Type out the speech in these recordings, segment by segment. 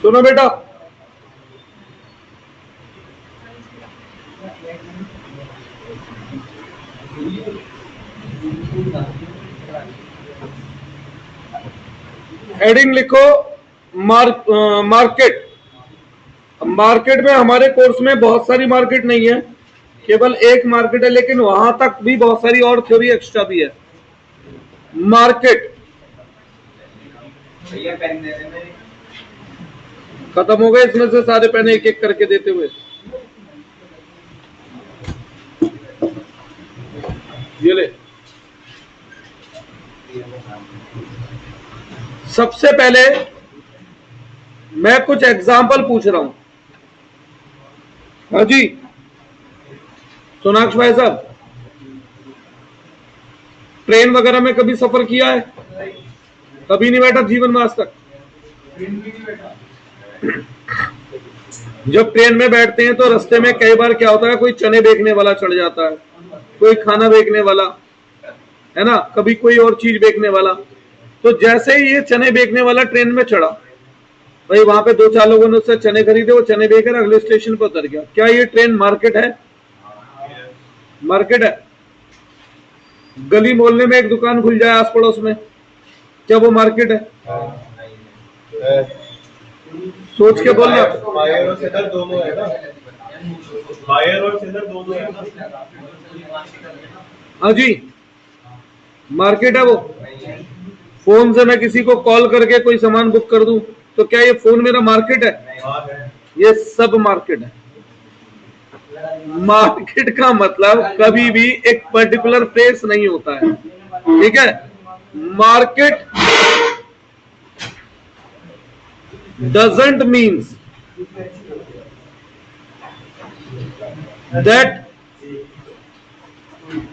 सुनो बेटा, हेडिंग लिखो मार्केट। मार्केट में हमारे कोर्स में बहुत सारी मार्केट नहीं है, केवल एक मार्केट है, लेकिन वहां तक भी बहुत सारी और थ्योरी एक्स्ट्रा भी है। मार्केट खत्म हो गए इसमें से सारे पेन एक एक करके देते हुए। ये ले, सबसे पहले मैं कुछ एग्जाम्पल पूछ रहा हूं। हाँ जी सोनाक्षी भाई साहब, ट्रेन वगैरह में कभी सफर किया है? कभी नहीं बैठा जीवन में आज तक? जब ट्रेन में बैठते हैं तो रास्ते में कई बार क्या होता है, कोई चने बेचने वाला चढ़ जाता है, कोई खाना बेचने वाला, है ना, कभी कोई और चीज बेचने वाला। तो जैसे ही ये चने बेचने वाला ट्रेन में चढ़ा, भाई वहां पे दो चार लोगों ने उससे चने खरीदे, वो चने बेचकर अगले स्टेशन पर उतर गया। क्या ये ट्रेन मार्केट है? मार्केट है। गली मोहल्ले में एक दुकान खुल जाए आस पड़ोस में, क्या वो मार्केट है? सोच के बोलना। बायर और सेलर दोनों है ना, बायर और सेलर दोनों है ना। हाँ जी मार्केट है वो। फोन से मैं किसी को कॉल करके कोई सामान बुक कर दूं तो क्या ये फोन मेरा मार्केट है? ये सब मार्केट है। मार्केट का मतलब कभी भी एक पर्टिकुलर प्लेस नहीं होता है, ठीक है। Market doesn't means that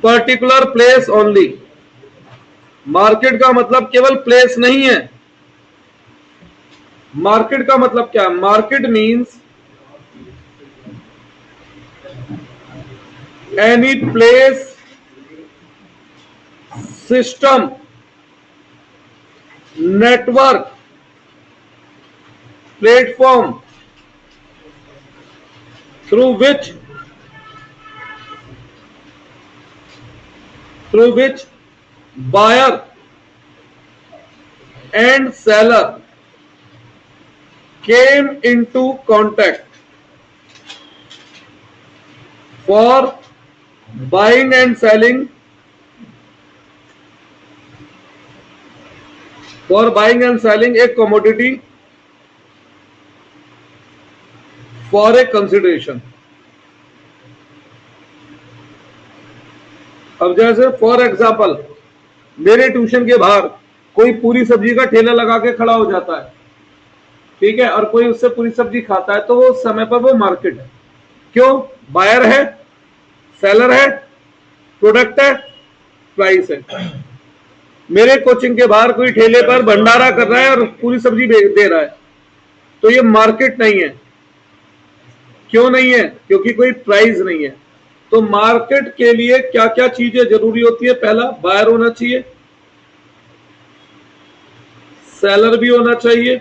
particular place only। Market का मतलब केवल प्लेस नहीं है। मार्केट का मतलब क्या है? Market means any place, system, network, platform through which buyer and seller came into contact for buying and selling a commodity for a consideration। अब जैसे फॉर एग्जाम्पल मेरे ट्यूशन के बाहर कोई पूरी सब्जी का ठेला लगा के खड़ा हो जाता है, ठीक है, और कोई उससे पूरी सब्जी खाता है, तो वो उस समय पर वो मार्केट है। क्यों? बायर है, सेलर है, प्रोडक्ट है, प्राइस है। मेरे कोचिंग के बाहर कोई ठेले पर भंडारा कर रहा है और पूरी सब्जी दे रहा है, तो ये मार्केट नहीं है। क्यों नहीं है? क्योंकि कोई प्राइस नहीं है। तो मार्केट के लिए क्या क्या चीजें जरूरी होती है? पहला, बायर होना चाहिए, सेलर भी होना चाहिए,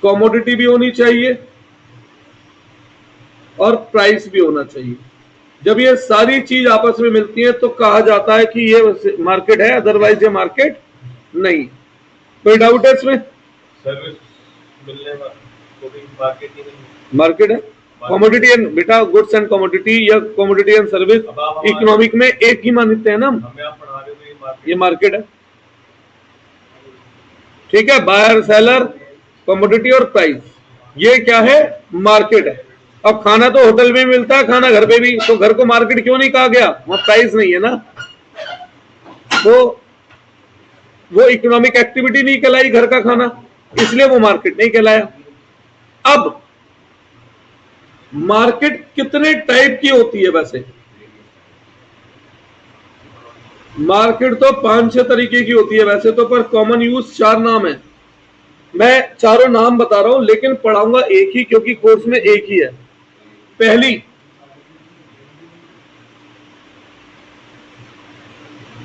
कमोडिटी भी होनी चाहिए और प्राइस भी होना चाहिए। जब ये सारी चीज आपस में मिलती है तो कहा जाता है कि ये मार्केट है, अदरवाइज ये मार्केट नहीं। कोई डाउट है इसमें? सर्विस मिलने का मार्केट ही नहीं। मार्केट है। कमोडिटी एंड बेटा, गुड्स एंड कमोडिटी या कमोडिटी एंड सर्विस इकोनॉमिक में एक ही मानते हैं ना हम। हमें आप पढ़ा रहे हो ये मार्केट है, ठीक है। बायर, सेलर, कमोडिटी और प्राइस, ये क्या है? मार्केट है। अब खाना तो होटल में मिलता है, खाना घर पे भी, तो घर को मार्केट क्यों नहीं कहा गया? वहां प्राइस नहीं है ना, तो वो इकोनॉमिक एक्टिविटी नहीं कहलाई घर का खाना, इसलिए वो मार्केट नहीं कहलाया। अब मार्केट कितने टाइप की होती है? वैसे मार्केट तो 5-6 तरीके की होती है वैसे तो, पर कॉमन यूज 4 नाम है। मैं चारों नाम बता रहा हूं, लेकिन पढ़ाऊंगा एक ही, क्योंकि कोर्स में एक ही है। पहली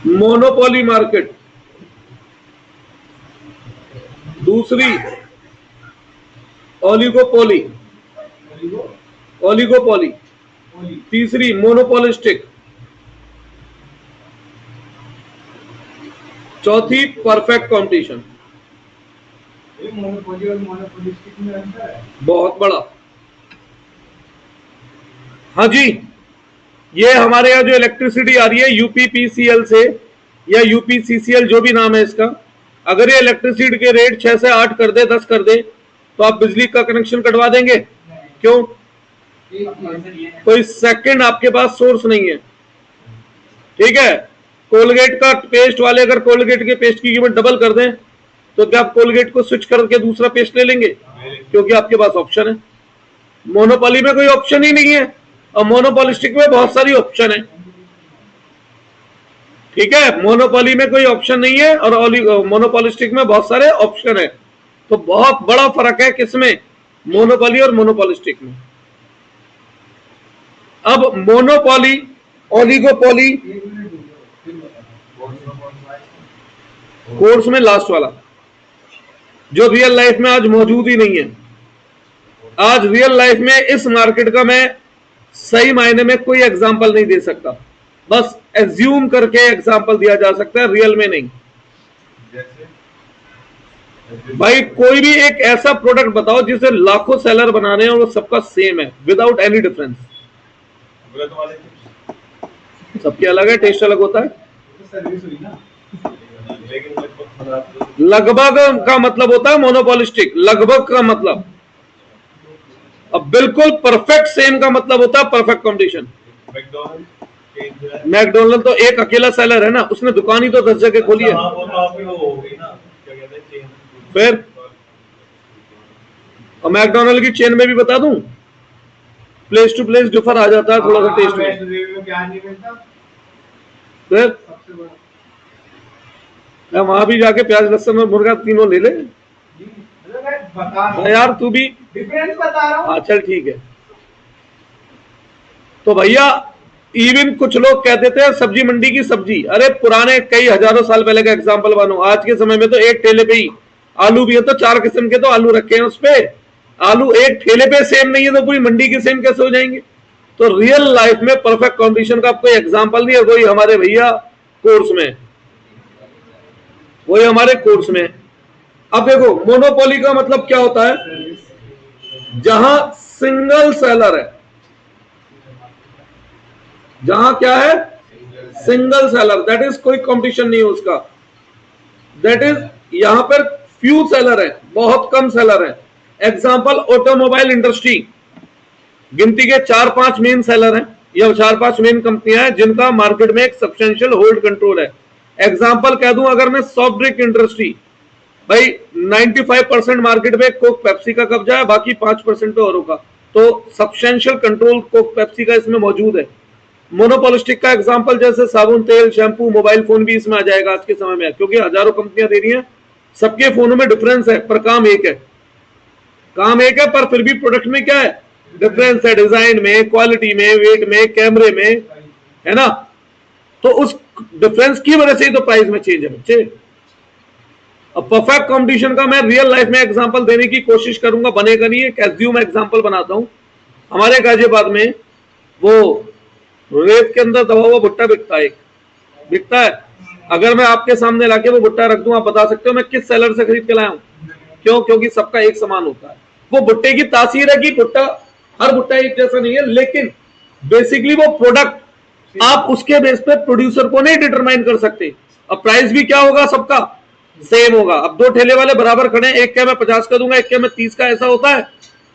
मोनोपोली मार्केट, दूसरी ओलिगोपोली, ओलिगोपोली, तीसरी मोनोपोलिस्टिक, चौथी परफेक्ट कंपटीशन। मोनोपोली और मोनोपोलिस्टिक में अंतर है बहुत बड़ा। हाँ जी, ये हमारे यहाँ जो इलेक्ट्रिसिटी आ रही है यूपीपीसीएल से या यूपीसीसीएल, जो भी नाम है इसका, अगर ये इलेक्ट्रिसिटी के रेट 6 से 8 कर दे, 10 कर दे, तो आप बिजली का कनेक्शन कटवा देंगे? क्यों? कोई सेकंड आपके पास सोर्स नहीं है। ठीक है, कोलगेट का पेस्ट वाले अगर कोलगेट के पेस्ट की कीमत डबल कर दें, तो क्या आप कोलगेट को स्विच करके दूसरा पेस्ट ले लेंगे? क्योंकि आपके पास ऑप्शन है। मोनोपोली में कोई ऑप्शन ही नहीं है, और मोनोपोलिस्टिक में बहुत सारी ऑप्शन है। ठीक है, मोनोपोली में कोई ऑप्शन नहीं है और मोनोपोलिस्टिक में बहुत सारे ऑप्शन है। तो बहुत बड़ा फर्क है किसमें? मोनोपोली और मोनोपोलिस्टिक में। अब मोनोपोली, ओलिगोपोली, कोर्स में लास्ट वाला जो रियल लाइफ में आज मौजूद ही नहीं है। आज रियल लाइफ में इस मार्केट का मैं सही मायने में कोई एग्जांपल नहीं दे सकता, बस एज्यूम करके एग्जांपल दिया जा सकता है, रियल में नहीं। भाई कोई भी एक ऐसा प्रोडक्ट बताओ जिसे लाखों सेलर बना रहे हैं और वो सबका सेम है विदाउट एनी डिफरेंस। सबके अलग है, टेस्ट अलग होता है। सर्विस हुई ना, लगभग का मतलब होता है मोनोपोलिस्टिक, लगभग का मतलब। अब बिल्कुल परफेक्ट सेम का मतलब होता है परफेक्ट कंपटीशन। मैकडोनल्ड तो एक अकेला सेलर है ना, उसने दुकान ही तो 10 जगह खोली है। फिर और मैकडोनल्ड की चेन में भी बता दूं, प्लेस टू प्लेस डिफर आ जाता है थोड़ा सा टेस्ट में। क्या नहीं मिलता फिर सबसे बड़ा, मैं वहां भी जाके प्याज लहसुन और मुर्गा तीनों ले ले। मैं बता रहा हूं, यार तू भी, डिफरेंस बता रहा हूं। हाँ चल ठीक है। तो भैया इवन कुछ लोग कह देते हैं सब्जी मंडी की सब्जी, अरे पुराने कई हजारों साल पहले का एग्जांपल मानो, आज के समय में तो एक ठेले पे ही आलू भी है तो 4 किस्म के तो आलू रखे हैं उस पे। आलू एक ठेले पे सेम नहीं है तो पूरी मंडी के सेम कैसे हो जाएंगे? तो रियल लाइफ में परफेक्ट कंपटीशन का कोई एग्जांपल नहीं है, वही हमारे भैया कोर्स में, वही हमारे कोर्स में। अब देखो मोनोपोली का मतलब क्या होता है? जहां सिंगल सेलर है, जहां क्या है? सिंगल सेलर, दैट इज कोई कंपटीशन नहीं है उसका। दैट इज यहां पर फ्यू सेलर है, बहुत कम सेलर है। एग्जांपल ऑटोमोबाइल इंडस्ट्री, गिनती के 4-5 मेन सेलर हैं या 4-5 मेन कंपनियां हैं जिनका मार्केट में एक सब्सटेंशियल होल्ड कंट्रोल है। एग्जांपल कह दूं अगर मैं, सॉफ्ट ड्रिंक इंडस्ट्री, भाई 95% मार्केट में कोक पेप्सी का कब्जा है, बाकी 5% पे औरों का। तो सब्सटेंशियल कंट्रोल कोक पेप्सी का इसमें मौजूद है। मोनोपोलिस्टिक का एग्जांपल जैसे साबुन, तेल, शैम्पू, मोबाइल फोन भी इसमें आ जाएगा आज के समय में, क्योंकि हजारों कंपनियां दे रही हैं, सबके फोनों में डिफरेंस है पर काम एक है। काम एक है पर फिर भी प्रोडक्ट में क्या है? डिफरेंस है, डिजाइन में, क्वालिटी में, वेट में, कैमरे में, है ना। तो उस डिफरेंस की वजह से ही तो प्राइस में चेंज है बच्चे। अब परफेक्ट कंपटीशन का मैं रियल लाइफ में एग्जांपल देने की कोशिश करूंगा, बनेगा नहीं, एक एज्यूम एग्जांपल बनाता हूं। हमारे गाजियाबाद में वो रेत के अंदर दबा हुआ भुट्टा बिकता है। अगर मैं आपके सामने लाके वो भुट्टा रख दूं, आप बता सकते हो मैं किस सेलर से खरीद के लाया हूं? क्यों? क्योंकि सबका एक समान होता है। वो भुट्टे की तासीर है कि भुट्टा, हर भुट्टा एक जैसा नहीं है, लेकिन बेसिकली वो प्रोडक्ट आप उसके बेस पे प्रोड्यूसर को नहीं डिटरमाइन कर सकते। अब प्राइस भी क्या होगा? सबका सेम होगा। अब 2 ठेले वाले बराबर खड़े हैं, एक क्या मैं 50 का दूंगा, एक क्या मैं 30 का, ऐसा होता है?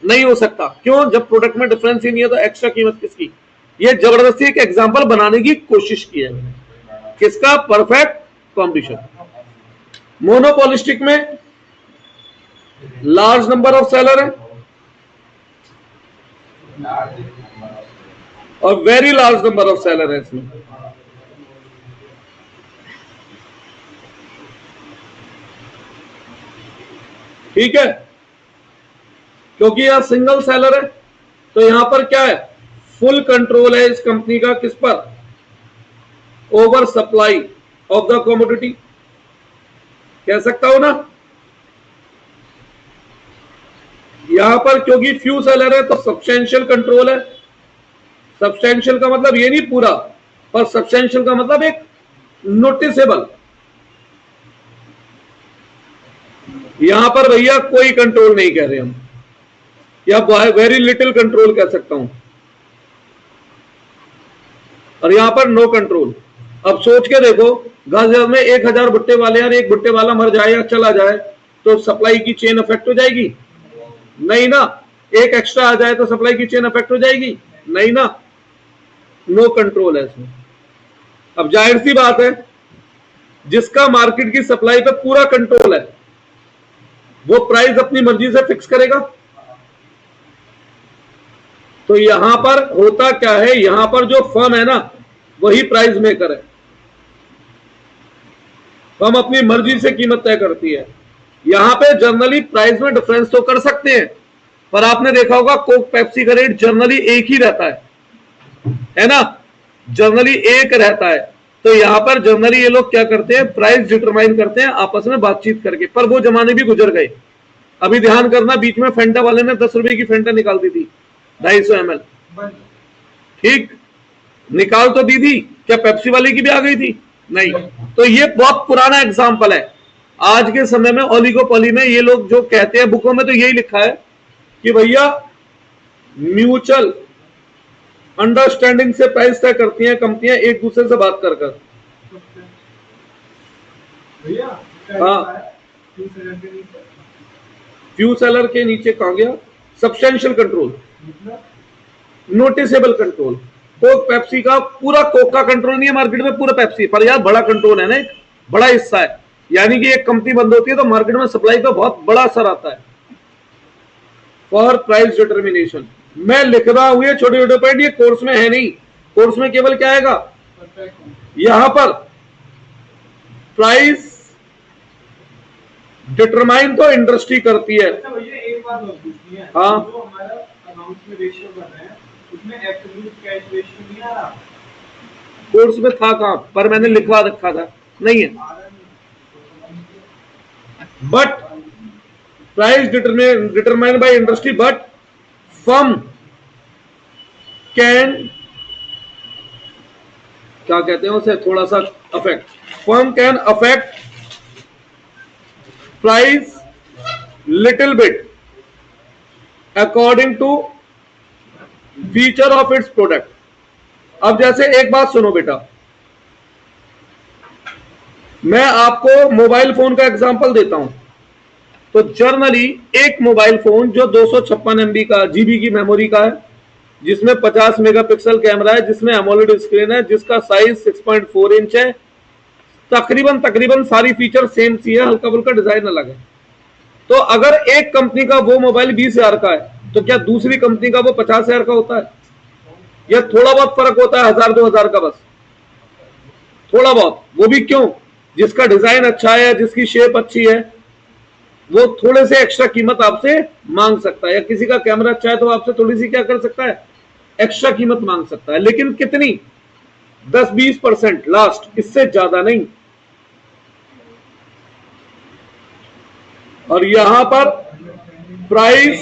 नहीं हो सकता। क्यों? जब प्रोडक्ट में डिफरेंस ही नहीं है तो एक्स्ट्रा कीमत किसकी? ये जबरदस्ती एक एग्जांपल बनाने की कोशिश की है मैंने। किसका? Perfect competition. मोनोपोलिस्टिक में लार्ज नंबर ऑफ सेलर है और very large number of seller है इसमें। ठीक है, क्योंकि यहां सिंगल सेलर है तो यहां पर क्या है? फुल कंट्रोल है इस कंपनी का किस पर? Over supply of the commodity, कह सकता हूं ना। यहां पर क्योंकि फ्यू सेलर है तो सब्सटेंशियल कंट्रोल है। सब्सटेंशियल का मतलब ये नहीं पूरा, पर सब्सटेंशियल का मतलब एक नोटिसेबल। यहां पर भैया कोई कंट्रोल नहीं कह रहे हम, या वेरी लिटिल कंट्रोल कह सकता हूं, और यहां पर नो कंट्रोल। अब सोच के देखो, गाजियाबाद में 1000 भुट्टे वाले और एक भुट्टे वाला मर जाए या चला जाए तो सप्लाई की चेन अफेक्ट हो जाएगी? नहीं ना। एक एक्स्ट्रा आ जाए तो सप्लाई की चेन अफेक्ट हो जाएगी? नहीं ना। नो कंट्रोल है इसमें। अब जाहिर सी बात है, जिसका मार्केट की सप्लाई पे पूरा कंट्रोल है वो प्राइस अपनी मर्जी से फिक्स करेगा। तो यहां पर होता क्या है, यहां पर जो फर्म है ना वही प्राइस मेकर है। फर्म अपनी मर्जी से कीमत तय करती है। यहां पे जनरली प्राइस में डिफरेंस तो कर सकते हैं, पर आपने देखा होगा कोक पेप्सी का रेट जनरली एक ही रहता है ना, जनरली एक रहता है। तो यहां पर जनरली ये लोग क्या करते हैं, प्राइस डिटरमाइन करते हैं आपस में बातचीत करके, पर वो जमाने भी गुजर गए। अभी ध्यान करना, बीच में फेंटा वाले ने 10 रुपए की फेंटा निकाल दी थी 250 ml, ठीक, निकाल तो दी थी, क्या पेप्सी वाले की भी आ गई थी? नहीं। तो ये बहुत पुराना एग्जाम्पल है। आज के समय में ओलिगोपोली में ये लोग जो कहते हैं, बुकों में तो यही लिखा है कि भैया म्यूचुअल अंडरस्टैंडिंग से प्राइस तय करती हैं कंपनियां एक दूसरे से बात कर कर। हाँ, फ्यू सेलर के नीचे कहां गया? Substantial control, noticeable control. Coke Pepsi का पूरा कोक का कंट्रोल नहीं है मार्केट में, पूरा पेप्सी पर यार बड़ा कंट्रोल है ना, एक बड़ा हिस्सा है। यानी कि एक कंपनी बंद होती है तो मार्केट में सप्लाई का बहुत बड़ा असर आता है। फॉर प्राइस डिटर्मिनेशन मैं लिख रहा हूं ये छोटे छोटे पॉइंट, ये कोर्स में है नहीं। कोर्स में केवल क्या आएगा, यहां पर प्राइस डिटरमाइन तो इंडस्ट्री करती है। एक बात और पूछनी है, हाँ, जो हमारा अकाउंट में रेशियो कर रहे हैं उसमें एब्सोल्यूट कैश रेशियो नहीं आ रहा। कोर्स में था कहां पर, मैंने लिखवा रखा था, नहीं है। But price determined by industry, but firm can, क्या कहते हैं उसे, थोड़ा सा affect, firm can affect price little bit according to feature of its product. अब जैसे एक बात सुनो बेटा, मैं आपको मोबाइल फोन का एग्जांपल देता हूं। तो जनरली एक मोबाइल फोन जो 256 MB का जीबी की मेमोरी का है, जिसमें 50 मेगापिक्सल कैमरा है, जिसमें एमोलेड स्क्रीन है, जिसका साइज 6.4 इंच है, तकरीबन सारी फीचर सेम सी है, हल्का फुल्का डिजाइन अलग है। तो अगर एक कंपनी का वो मोबाइल 20,000 का है तो क्या दूसरी कंपनी का वो 50,000 का होता है? या थोड़ा बहुत फर्क होता है, 1000-2000 का, बस थोड़ा बहुत। वो भी क्यों? जिसका डिजाइन अच्छा है, जिसकी शेप अच्छी है, वो थोड़े से एक्स्ट्रा कीमत आपसे मांग सकता है। या किसी का कैमरा अच्छा है तो आपसे थोड़ी सी क्या कर सकता है, एक्स्ट्रा कीमत मांग सकता है। लेकिन कितनी? 10-20% लास्ट, इससे ज्यादा नहीं। और यहां पर price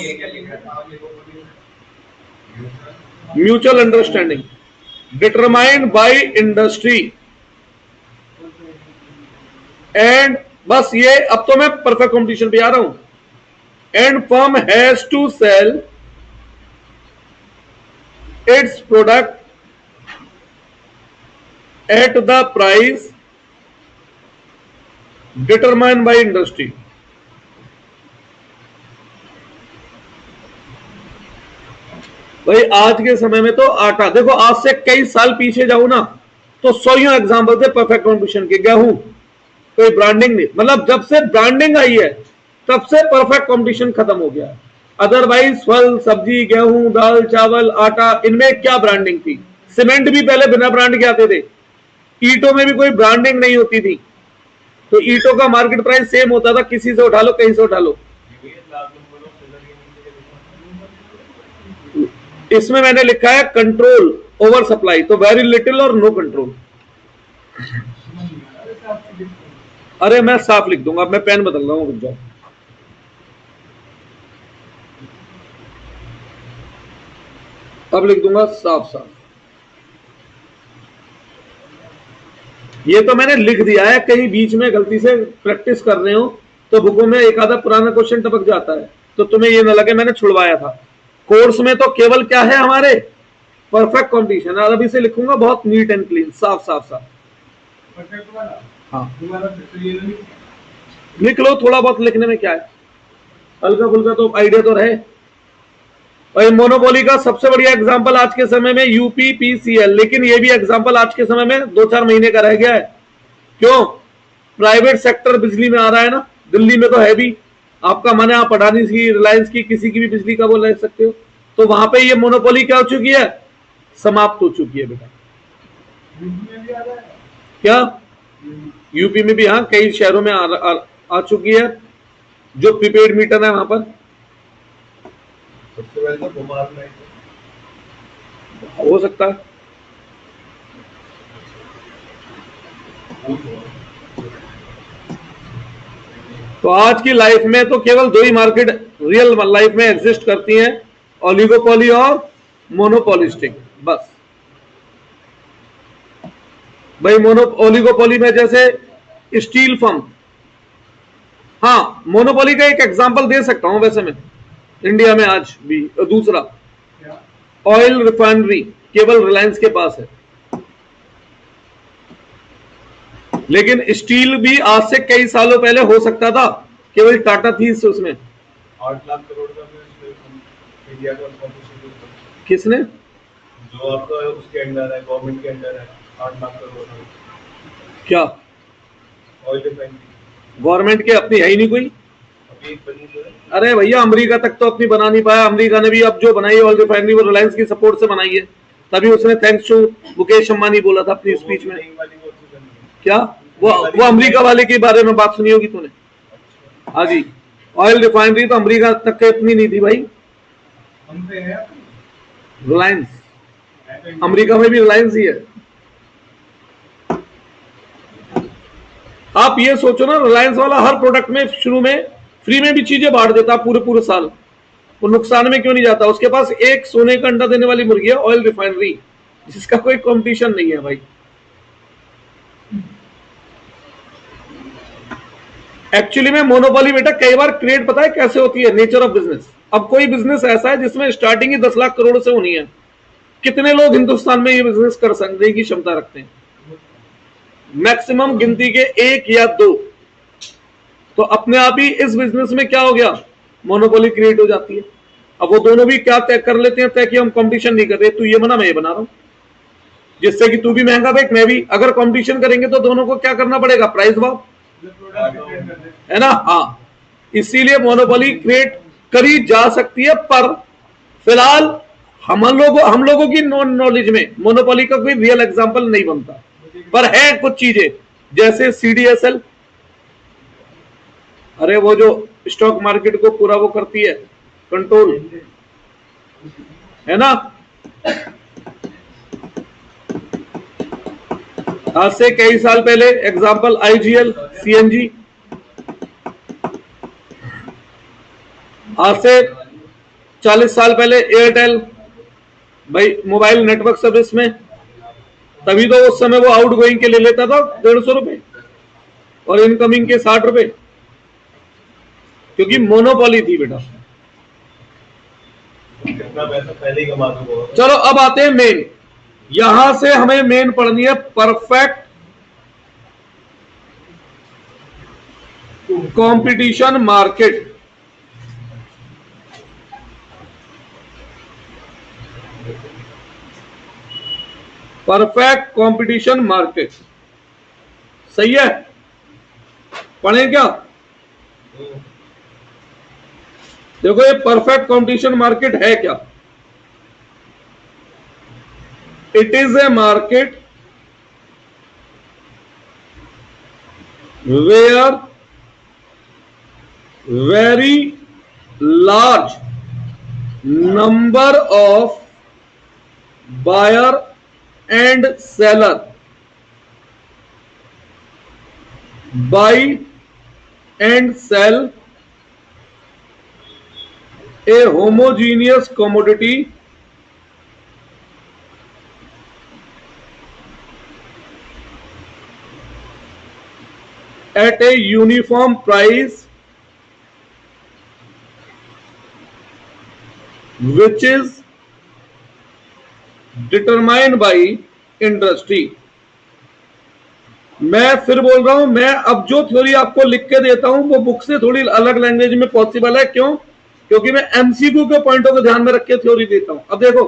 mutual understanding determined by industry and, बस ये, अब तो मैं परफेक्ट कंपटीशन पे आ रहा हूं, and firm has to sell its product at the price determined by industry. भाई आज के समय में तो आटा देखो, आज से कई साल पीछे जाऊं ना तो 100 एग्जाम्पल थे परफेक्ट कंपटीशन के। गेहूं कोई ब्रांडिंग नहीं, मतलब जब से ब्रांडिंग आई है तब से परफेक्ट कंपटीशन खत्म हो गया। अदरवाइज फल सब्जी गेहूं दाल चावल आटा, इनमें क्या ब्रांडिंग थी? सीमेंट भी पहले बिना ब्रांड के आते थे, ईंटों में भी कोई ब्रांडिंग नहीं होती थी। तो ईंटों का मार्केट प्राइस सेम होता था, किसी से उठा लो कहीं से उठा लो। इसमें मैंने लिखा है कंट्रोल ओवर सप्लाई, तो वेरी लिटिल और नो कंट्रोल। अरे मैं साफ लिख दूंगा, मैं पेन बदल रहा हूं, रुक जाओ। अब लिख दूंगा साफ साफ। ये तो मैंने लिख दिया है, कहीं बीच में गलती से प्रैक्टिस कर रहे हो तो बुकों में एक आधा पुराना क्वेश्चन टपक जाता है, तो तुम्हें ये ना लगे मैंने छुड़वाया था। कोर्स में तो केवल क्या है हमारे, परफेक्ट कंडीशन। अभी से लिखूंगा बहुत नीट एंड क्लीन, साफ साफ साफ। हाँ लिख लो, थोड़ा बहुत लिखने में क्या है, हल्का फुल्का तो आइडिया तो रहे। और मोनोपोली का सबसे बढ़िया एग्जांपल आज के समय में यूपीपीसीएल, लेकिन ये भी एग्जांपल आज के समय में 2-4 महीने का रह गया है। क्यों? प्राइवेट सेक्टर बिजली में आ रहा है ना, दिल्ली में तो है भी। आपका मन है आप अडानी की, रिलायंस की, किसी की भी बिजली का वो ले सकते हो, तो वहां पे ये मोनोपोली क्या हो चुकी है, समाप्त हो चुकी है बेटा। क्या यूपी में भी? हाँ कई शहरों में आ चुकी है, जो प्रीपेड मीटर है वहां पर। सबसे पहले तो कुमार में हो सकता है। तो आज की लाइफ में तो केवल दो ही मार्केट रियल लाइफ में एग्जिस्ट करती हैं, ओलिगोपोली और मोनोपोलिस्टिक, बस। भाई ओलिगोपोली में जैसे स्टील फर्म, हाँ मोनोपोली का एक एग्जांपल दे सकता हूं वैसे मैं इंडिया में आज भी। दूसरा ऑयल रिफाइनरी केवल रिलायंस के पास है, लेकिन स्टील भी आज से कई सालों पहले हो सकता था, केवल टाटा थी उसमें। 8 लाख करोड़ का इंडिया का कंपटीशन किसने? जो आपका उसके अंडर है, गवर्नमेंट के अंडर है, 8 लाख करोड़ का। क्या? ऑयल रिफाइनरी गवर्नमेंट के अपनी है ही नहीं कोई। अभी एक बनी तो है। अरे भैया अमेरिका तक तो अपनी बना नहीं पाया। अमेरिका ने भी अब जो बनाई है ऑयल रिफाइनरी वो रिलायंस की सपोर्ट से बनाई है, तभी उसने थैंक्स टू मुकेश अंबानी बोला था अपनी स्पीच में। क्या वो अमेरिका वाले के बारे में बात सुनी होगी तूने? हाँ जी, ऑयल रिफाइनरी तो अमेरिका तक के अपनी नहीं थी भाई, रिलायंस। अमेरिका में भी रिलायंस ही है। आप ये सोचो ना, रिलायंस वाला हर प्रोडक्ट में शुरू में फ्री में भी चीजें बांट देता पूरे साल, वो नुकसान में क्यों नहीं जाता? उसके पास एक सोने का अंडा देने वाली मुर्गी है, ऑयल रिफाइनरी, जिसका कोई कंपटीशन नहीं है भाई। एक्चुअली में मोनोपोली बेटा कई बार क्रिएट पता है कैसे होती है, नेचर ऑफ बिजनेस। अब कोई बिजनेस ऐसा है जिसमें स्टार्टिंग ही 10 लाख करोड़ से होनी है, कितने लोग हिंदुस्तान में ये बिजनेस कर सकने की क्षमता रखते हैं? मैक्सिमम गिनती के 1 या 2। तो अपने आप ही इस बिजनेस में क्या हो गया, मोनोपोली क्रिएट हो जाती है। अब वो दोनों भी क्या तय कर लेते हैं, तय कि हम कंपटीशन नहीं कर रहे, तू ये बना मैं ये बना रहा हूं, जिससे कि तू भी महंगा बेच मैं भी। अगर कंपटीशन करेंगे तो दोनों को क्या करना पड़ेगा, प्राइस भाव, है ना? हाँ, इसीलिए मोनोपोली क्रिएट करी जा सकती है, पर फिलहाल हम लोगों की नॉलेज में मोनोपोली का कोई रियल एग्जांपल नहीं बनता। पर है कुछ चीजें जैसे सीडीएसएल, अरे वो जो स्टॉक मार्केट को पूरा वो करती है कंट्रोल, है ना? आज से कई साल पहले एग्जांपल आईजीएल, सीएनजी। आज से 40 साल पहले एयरटेल, भाई मोबाइल नेटवर्क सर्विस में, तभी तो उस समय वो आउट गोइंग के ले लेता था 150 रुपए और इनकमिंग के 60 रुपए, क्योंकि मोनोपोली थी बेटा। कितना पैसा पहले ही कमा दो। चलो अब आते हैं मेन, यहां से हमें मेन पढ़नी है perfect competition market. Perfect competition market, सही है? पढ़ें क्या? देखो ये परफेक्ट कंपटीशन मार्केट है क्या? It is a market where very large number of buyer and seller buy and sell a homogeneous commodity at a uniform price which is determined by industry। मैं फिर बोल रहा हूं, मैं अब जो थ्योरी आपको लिख के देता हूं वो बुक से थोड़ी अलग लैंग्वेज में पॉसिबल है। क्यों? क्योंकि मैं एमसीक्यू के पॉइंटों को ध्यान में रख के थ्योरी देता हूं। अब देखो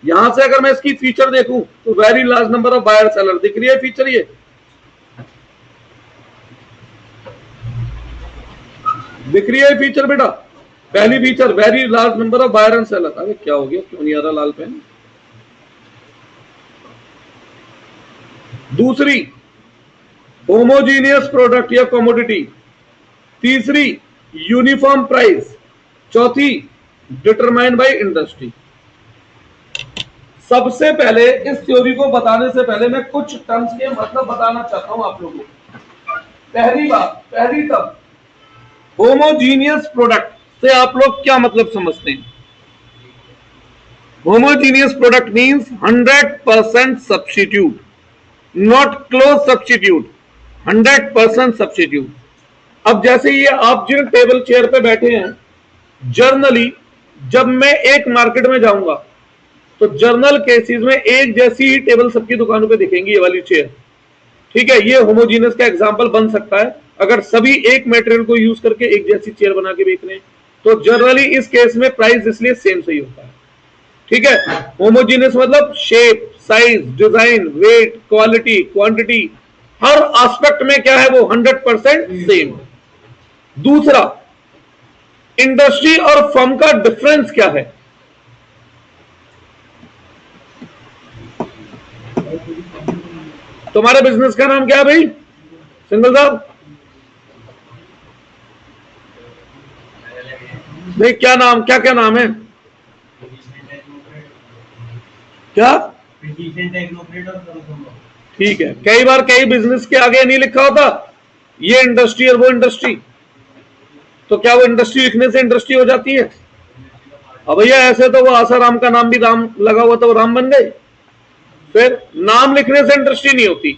यहां से अगर मैं इसकी फीचर देखूं तो very large number of buyer seller दिख रही है फीचर, ये दिख रही है फीचर बेटा, पहली feature very large number of buyer and seller. अरे क्या हो गया, क्यों नहीं आ रहा लाल पेन? दूसरी होमोजीनियस प्रोडक्ट या कमोडिटी, तीसरी यूनिफॉर्म प्राइस, चौथी डिटरमाइन बाय इंडस्ट्री। सबसे पहले इस थ्योरी को बताने से पहले मैं कुछ टर्म्स के मतलब बताना चाहता हूं आप लोगों को। पहली बात, पहली टर्म होमोजीनियस प्रोडक्ट से आप लोग क्या मतलब समझते हैं? Homogeneous product means 100% substitute, not close substitute, 100% substitute. अब जैसे ये आप जिन टेबल चेयर पे बैठे हैं, जर्नली जब मैं एक मार्केट में जाऊंगा तो जर्नल केसेस में एक जैसी ही टेबल सबकी दुकानों पे दिखेंगी, ये वाली चेयर, ठीक है। ये होमोजीनियस का एग्जांपल बन सकता है। अगर सभी एक मटेरियल को यूज करके एक जैसी चेयर बना के बेच रहे हैं तो जनरली इस केस में प्राइस इसलिए सेम सही होता है, ठीक है। होमोजीनियस मतलब shape, size, design, weight, quality, quantity, हर एस्पेक्ट में क्या है वो 100% सेम। दूसरा, इंडस्ट्री और फर्म का डिफरेंस क्या है? तुम्हारे बिजनेस का नाम क्या है भाई सिंगल साहब? भाई क्या नाम, क्या क्या नाम है? क्या? ठीक है, कई बार कई बिजनेस के आगे नहीं लिखा होता ये इंडस्ट्री और वो इंडस्ट्री, तो क्या वो इंडस्ट्री लिखने से इंडस्ट्री हो जाती है? अब भैया ऐसे तो वो आसाराम का नाम भी राम लगा हुआ था, वो राम बन गए। फिर नाम लिखने से इंडस्ट्री नहीं होती।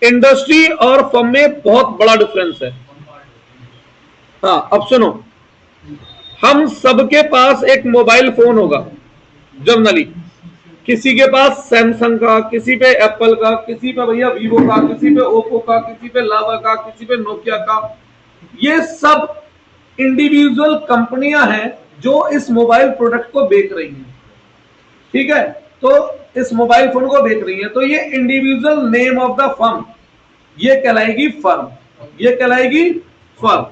इंडस्ट्री और फर्म में बहुत बड़ा डिफरेंस है। हाँ अब सुनो, हम सबके पास एक मोबाइल फोन होगा जनरली, किसी के पास सैमसंग का, किसी पे एप्पल का, किसी पे भैया वीवो का, किसी पे ओप्पो का, किसी पे लावा का, किसी पे नोकिया का। ये सब इंडिविजुअल कंपनियां हैं जो इस मोबाइल प्रोडक्ट को बेच रही हैं, ठीक है। तो इस मोबाइल फोन को बेच रही हैं, तो ये individual name of the firm, ये कहलाएगी फर्म, ये कहलाएगी फर्म।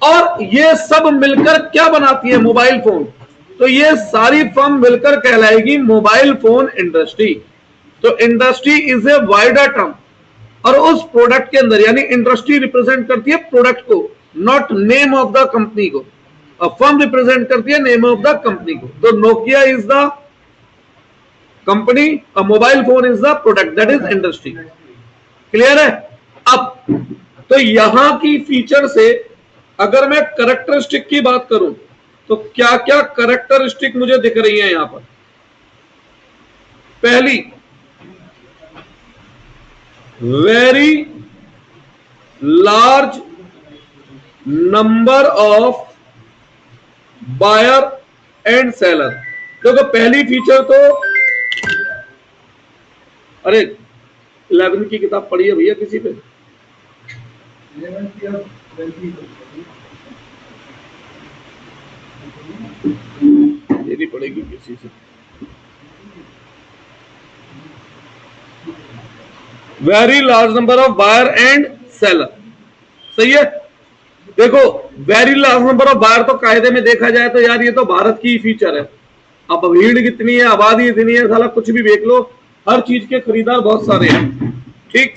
और ये सब मिलकर क्या बनाती है? Mobile phone. तो ये सारी फर्म मिलकर कहलाएगी मोबाइल फोन इंडस्ट्री। तो industry is a wider term, और उस प्रोडक्ट के अंदर यानी इंडस्ट्री रिप्रेजेंट करती है प्रोडक्ट को, not name of the company को। फर्म रिप्रेजेंट करती है नेम ऑफ द कंपनी को। तो Nokia is the company, a mobile phone is the product, that is industry. Clear है? अब तो यहां की फीचर से अगर मैं कैरेक्टरिस्टिक की बात करूं तो क्या क्या कैरेक्टरिस्टिक मुझे दिख रही है यहां पर? पहली, very large number of buyer and seller. देखो पहली फीचर तो, अरे 11 की किताब पढ़ी है भैया किसी पे? ये नहीं पड़ेगी किसी से। Very large number of buyer and seller, सही है। देखो very large number of buyer तो कायदे में देखा जाए तो यार ये तो भारत की फीचर है। अब भीड़ कितनी है, आबादी इतनी है, साला कुछ भी देख लो, हर चीज के खरीदार बहुत सारे हैं, ठीक।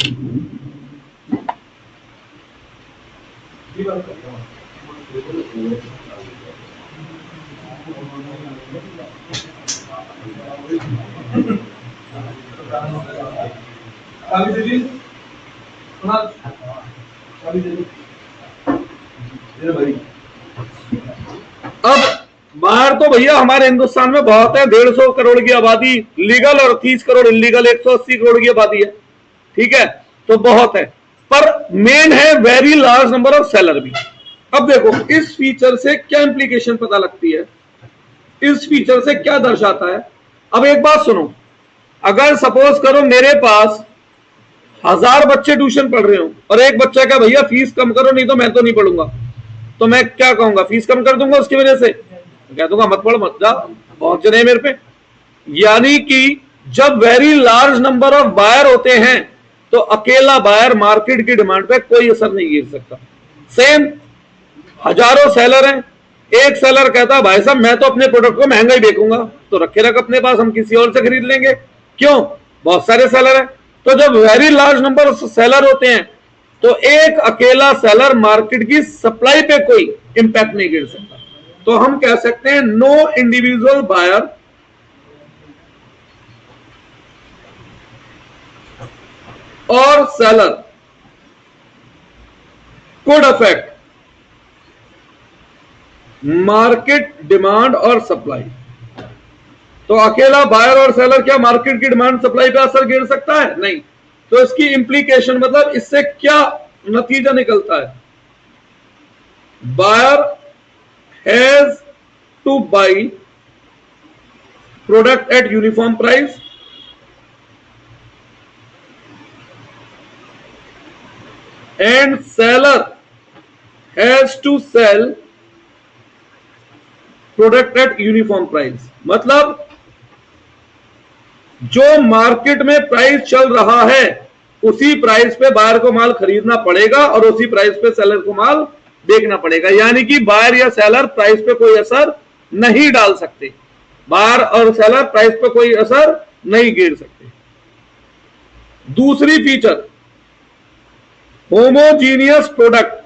अब बाहर तो भैया हमारे हिंदुस्तान में बहुत है, 150 करोड़ की आबादी लीगल और 30 करोड़ इलीगल, 180 करोड़ की आबादी है, ठीक है, तो बहुत है, पर मेन है very large number of seller भी। अब देखो इस फीचर से क्या इंप्लीकेशन पता लगती है, इस फीचर से क्या दर्शाता है। अब एक बात सुनो, अगर सपोज करो मेरे पास 1000 बच्चे ट्यूशन पढ़ रहे हो और एक बच्चा का भैया फीस कम करो नहीं तो मैं तो नहीं पढ़ूंगा, तो मैं क्या कहूंगा, फीस कम कर दूंगा उसकी वजह से, कह दूंगा मत पढ़ मत जा, बहुत जने मेरे पे। यानी कि जब very large number of buyer होते हैं तो अकेला बायर मार्केट की डिमांड पे कोई असर नहीं गिर सकता। सेम हजारों सेलर हैं, एक सेलर कहता भाई साहब मैं तो अपने प्रोडक्ट को महंगा ही बेचूंगा, तो रखे रख अपने पास, हम किसी और से खरीद लेंगे, क्यों, बहुत सारे सेलर हैं। तो जब very large number of seller होते हैं तो एक अकेला सेलर मार्केट की सप्लाई पे कोई इंपैक्ट नहीं गिर सकता। तो हम कह सकते हैं नो इंडिविजुअल बायर और seller could affect market demand और सप्लाई। तो अकेला बायर और सेलर क्या मार्केट की डिमांड सप्लाई पे असर गिर सकता है, नहीं। तो इसकी इंप्लीकेशन मतलब इससे क्या नतीजा निकलता है, buyer has to buy product at uniform price and seller has to sell product at uniform price. मतलब जो मार्केट में प्राइस चल रहा है उसी प्राइस पे बायर को माल खरीदना पड़ेगा और उसी प्राइस पे सेलर को माल बेचना पड़ेगा। यानी कि बायर या सेलर प्राइस पे कोई असर नहीं डाल सकते, बायर और सेलर प्राइस पे कोई असर नहीं गिर सकते। दूसरी feature homogeneous product.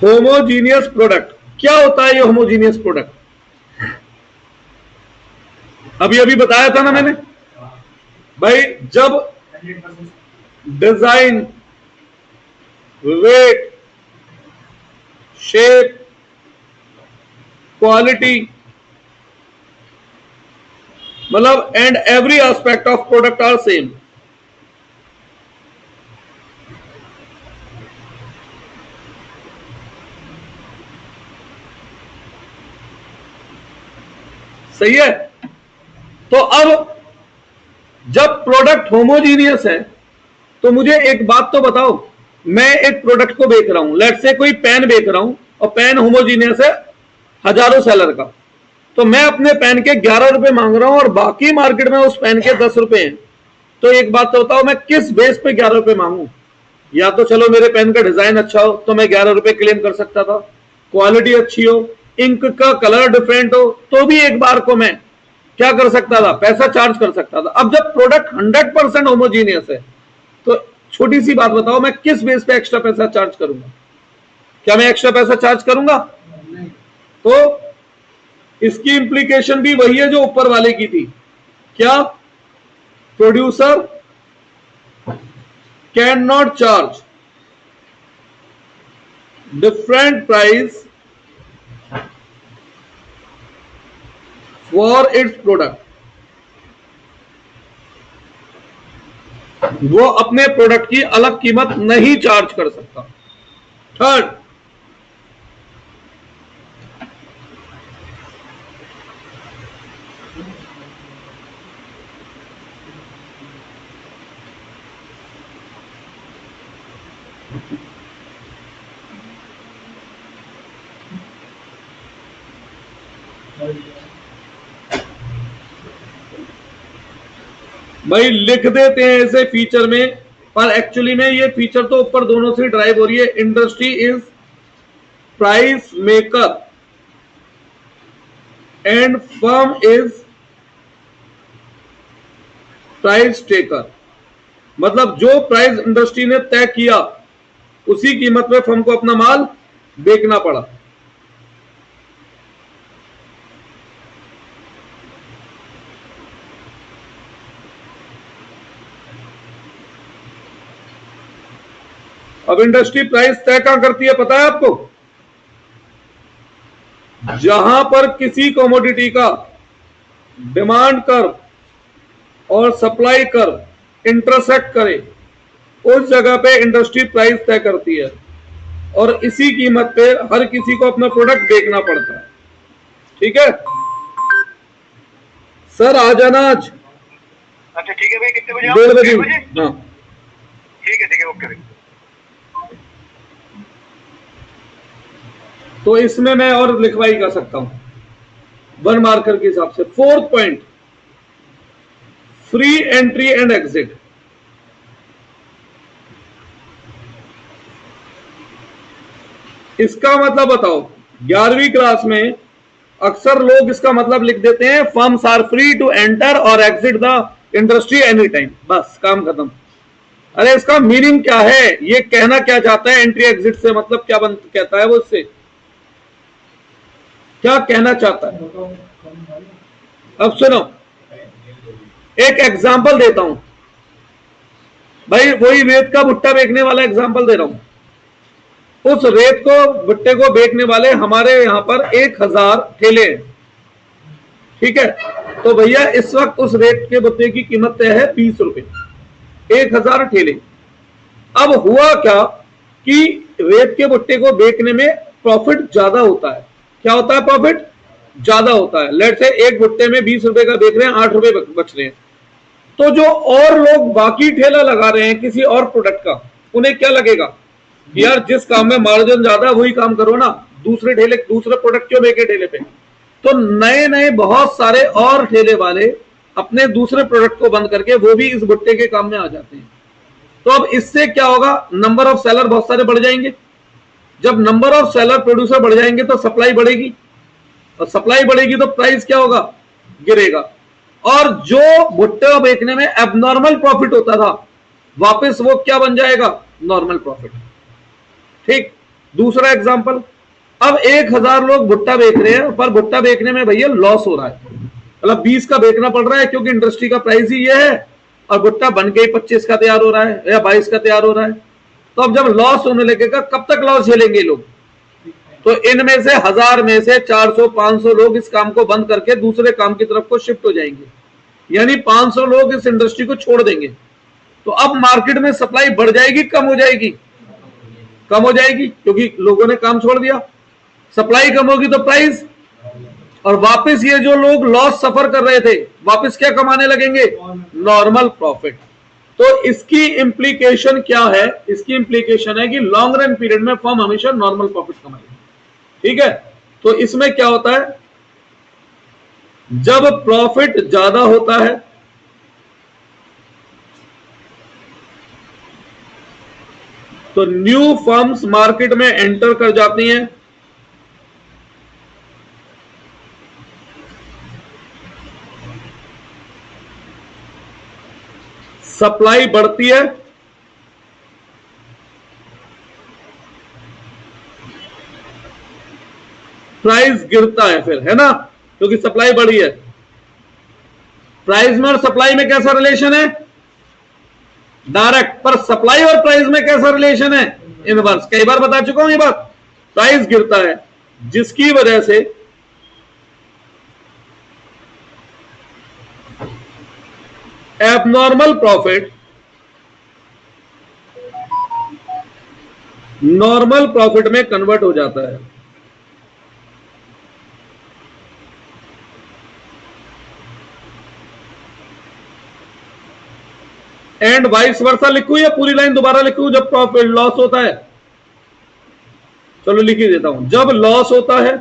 Homogeneous product क्या होता है, ये होमोजीनियस प्रोडक्ट अभी बताया था ना मैंने भाई, जब डिजाइन, वेट, शेप, क्वालिटी, मतलब and every aspect of product are same. सही है। तो अब जब प्रोडक्ट होमोजीनियस है तो मुझे एक बात तो बताओ, मैं एक प्रोडक्ट को बेच रहा हूं, लेट्स से कोई पेन बेच रहा हूं और पेन होमोजीनियस है हजारों सेलर का, तो मैं अपने पेन के 11 रुपए मांग रहा हूं और बाकी मार्केट में उस पेन के 10 रुपए हैं। तो एक बात तो बताओ, मैं किस बेस पे 11 रुपए मांगू? या तो चलो मेरे पेन का डिजाइन अच्छा हो तो मैं 11 रुपए क्लेम कर सकता था, क्वालिटी अच्छी हो, इंक का कलर डिफरेंट हो तो भी एक बार को मैं क्या कर सकता था, पैसा चार्ज कर सकता था। अब जब प्रोडक्ट 100% होमोजीनियस है तो छोटी सी बात बताओ, मैं किस बेस पे एक्स्ट्रा पैसा चार्ज करूंगा? क्या मैं एक्स्ट्रा पैसा चार्ज करूंगा? तो इसकी इंप्लीकेशन भी वही है जो ऊपर वाले की थी। क्या? Producer can not charge different price for its product. वो अपने प्रोडक्ट की अलग कीमत नहीं चार्ज कर सकता। थर्ड, भाई लिख देते हैं ऐसे फीचर में, पर एक्चुअली में ये फीचर तो ऊपर दोनों से ड्राइव हो रही है। Industry is price maker and firm is price taker. मतलब जो प्राइस इंडस्ट्री ने तय किया उसी कीमत पे फर्म को अपना माल बेचना पड़ा। अब इंडस्ट्री प्राइस तय कहां करती है पता है आपको? जहां पर किसी कमोडिटी का डिमांड कर्व और सप्लाई कर्व इंटरसेक्ट करे, उस जगह पे इंडस्ट्री प्राइस तय करती है, और इसी कीमत पे हर किसी को अपना प्रोडक्ट बेचना पड़ता है। ठीक है सर, आ जाना आज। अच्छा ठीक है भाई, कितने बजे? 1:30 बजे। हाँ ठीक है ओके भाई। तो इसमें मैं और लिखवाई कर सकता हूं वन मार्कर के हिसाब से। 4th point, free entry and exit. इसका मतलब बताओ, 11वीं क्लास में अक्सर लोग इसका मतलब लिख देते हैं firms are free to enter और exit the industry any time, बस काम खत्म। अरे इसका मीनिंग क्या है, ये कहना क्या चाहता है एंट्री एग्जिट से, मतलब क्या कहता है वो, इससे क्या कहना चाहता है? अब सुनो, एक एग्जांपल देता हूं भाई, वही रेत का भुट्टा बेचने वाला एग्जांपल दे रहा हूं। उस रेत को भुट्टे को बेचने वाले हमारे यहां पर 1000 ठेले हैं, ठीक है? तो भैया इस वक्त उस रेत के भुट्टे की कीमत तय है 20 रुपए, 1000 ठेले। अब हुआ क्या कि रेत के भुट्टे को बेचने में प्रॉफिट ज्यादा होता है। क्या होता है? प्रॉफिट ज्यादा होता है। लेट से एक भुट्टे में 20 रुपए का बेच रहे हैं, 8 रुपए बच रहे हैं। तो जो और लोग बाकी ठेला लगा रहे हैं किसी और प्रोडक्ट का, उन्हें क्या लगेगा, यार जिस काम में मार्जिन ज्यादा है वही काम करो ना, दूसरे प्रोडक्ट क्यों बेचे ठेले पे? तो नए नए बहुत सारे और ठेले वाले अपने दूसरे प्रोडक्ट को बंद करके वो भी इस भुट्टे के काम में आ जाते हैं। तो अब इससे क्या होगा, नंबर ऑफ सेलर बहुत सारे बढ़ जाएंगे। जब नंबर ऑफ सेलर प्रोड्यूसर बढ़ जाएंगे तो सप्लाई बढ़ेगी, और सप्लाई बढ़ेगी तो प्राइस क्या होगा, गिरेगा। और जो भुट्टे बेचने में एबनॉर्मल प्रॉफिट होता था, वापस वो क्या बन जाएगा, नॉर्मल प्रॉफिट। ठीक, दूसरा एग्जांपल, अब 1000 लोग भुट्टा बेच रहे हैं, पर भुट्टा बेचने में भैया लॉस हो रहा है, मतलब 20 का बेचना पड़ रहा है क्योंकि इंडस्ट्री का प्राइस ही ये है, और भुट्टा बन के 25 का तैयार हो रहा है या 22 का तैयार हो रहा है। तो अब जब लॉस होने लगेगा, कब तक लॉस झेलेंगे लोग? तो इनमें से 1000 में से 400-500 लोग इस काम को बंद करके दूसरे काम की तरफ को शिफ्ट हो जाएंगे, यानी 500 लोग इस इंडस्ट्री को छोड़ देंगे। तो अब मार्केट में सप्लाई बढ़ जाएगी, कम हो जाएगी? कम हो जाएगी, क्योंकि लोगों ने काम छोड़ दिया। सप्लाई कम होगी तो प्राइस, और वापस ये जो लोग लॉस सफर कर रहे थे वापस क्या कमाने लगेंगे, नॉर्मल प्रॉफिट। तो इसकी इंप्लीकेशन क्या है? इसकी इंप्लीकेशन है कि लॉन्ग रन पीरियड में फर्म हमेशा नॉर्मल प्रॉफिट कमाएगी। ठीक है, तो इसमें क्या होता है, जब प्रॉफिट ज्यादा होता है तो न्यू फर्म्स मार्केट में एंटर कर जाती हैं, सप्लाई बढ़ती है, प्राइस गिरता है फिर, है ना, क्योंकि सप्लाई बढ़ी है। प्राइस में और सप्लाई में कैसा रिलेशन है, डायरेक्ट। पर सप्लाई और प्राइस में कैसा रिलेशन है, इनवर्स। कई बार बता चुका हूं ये बात। प्राइस गिरता है जिसकी वजह से एबनॉर्मल प्रॉफिट नॉर्मल प्रॉफिट में कन्वर्ट हो जाता है। एंड वाइस वर्सा लिखूं या पूरी लाइन दोबारा लिखूं? जब प्रॉफिट लॉस होता है, चलो लिख ही देता हूं। जब लॉस होता है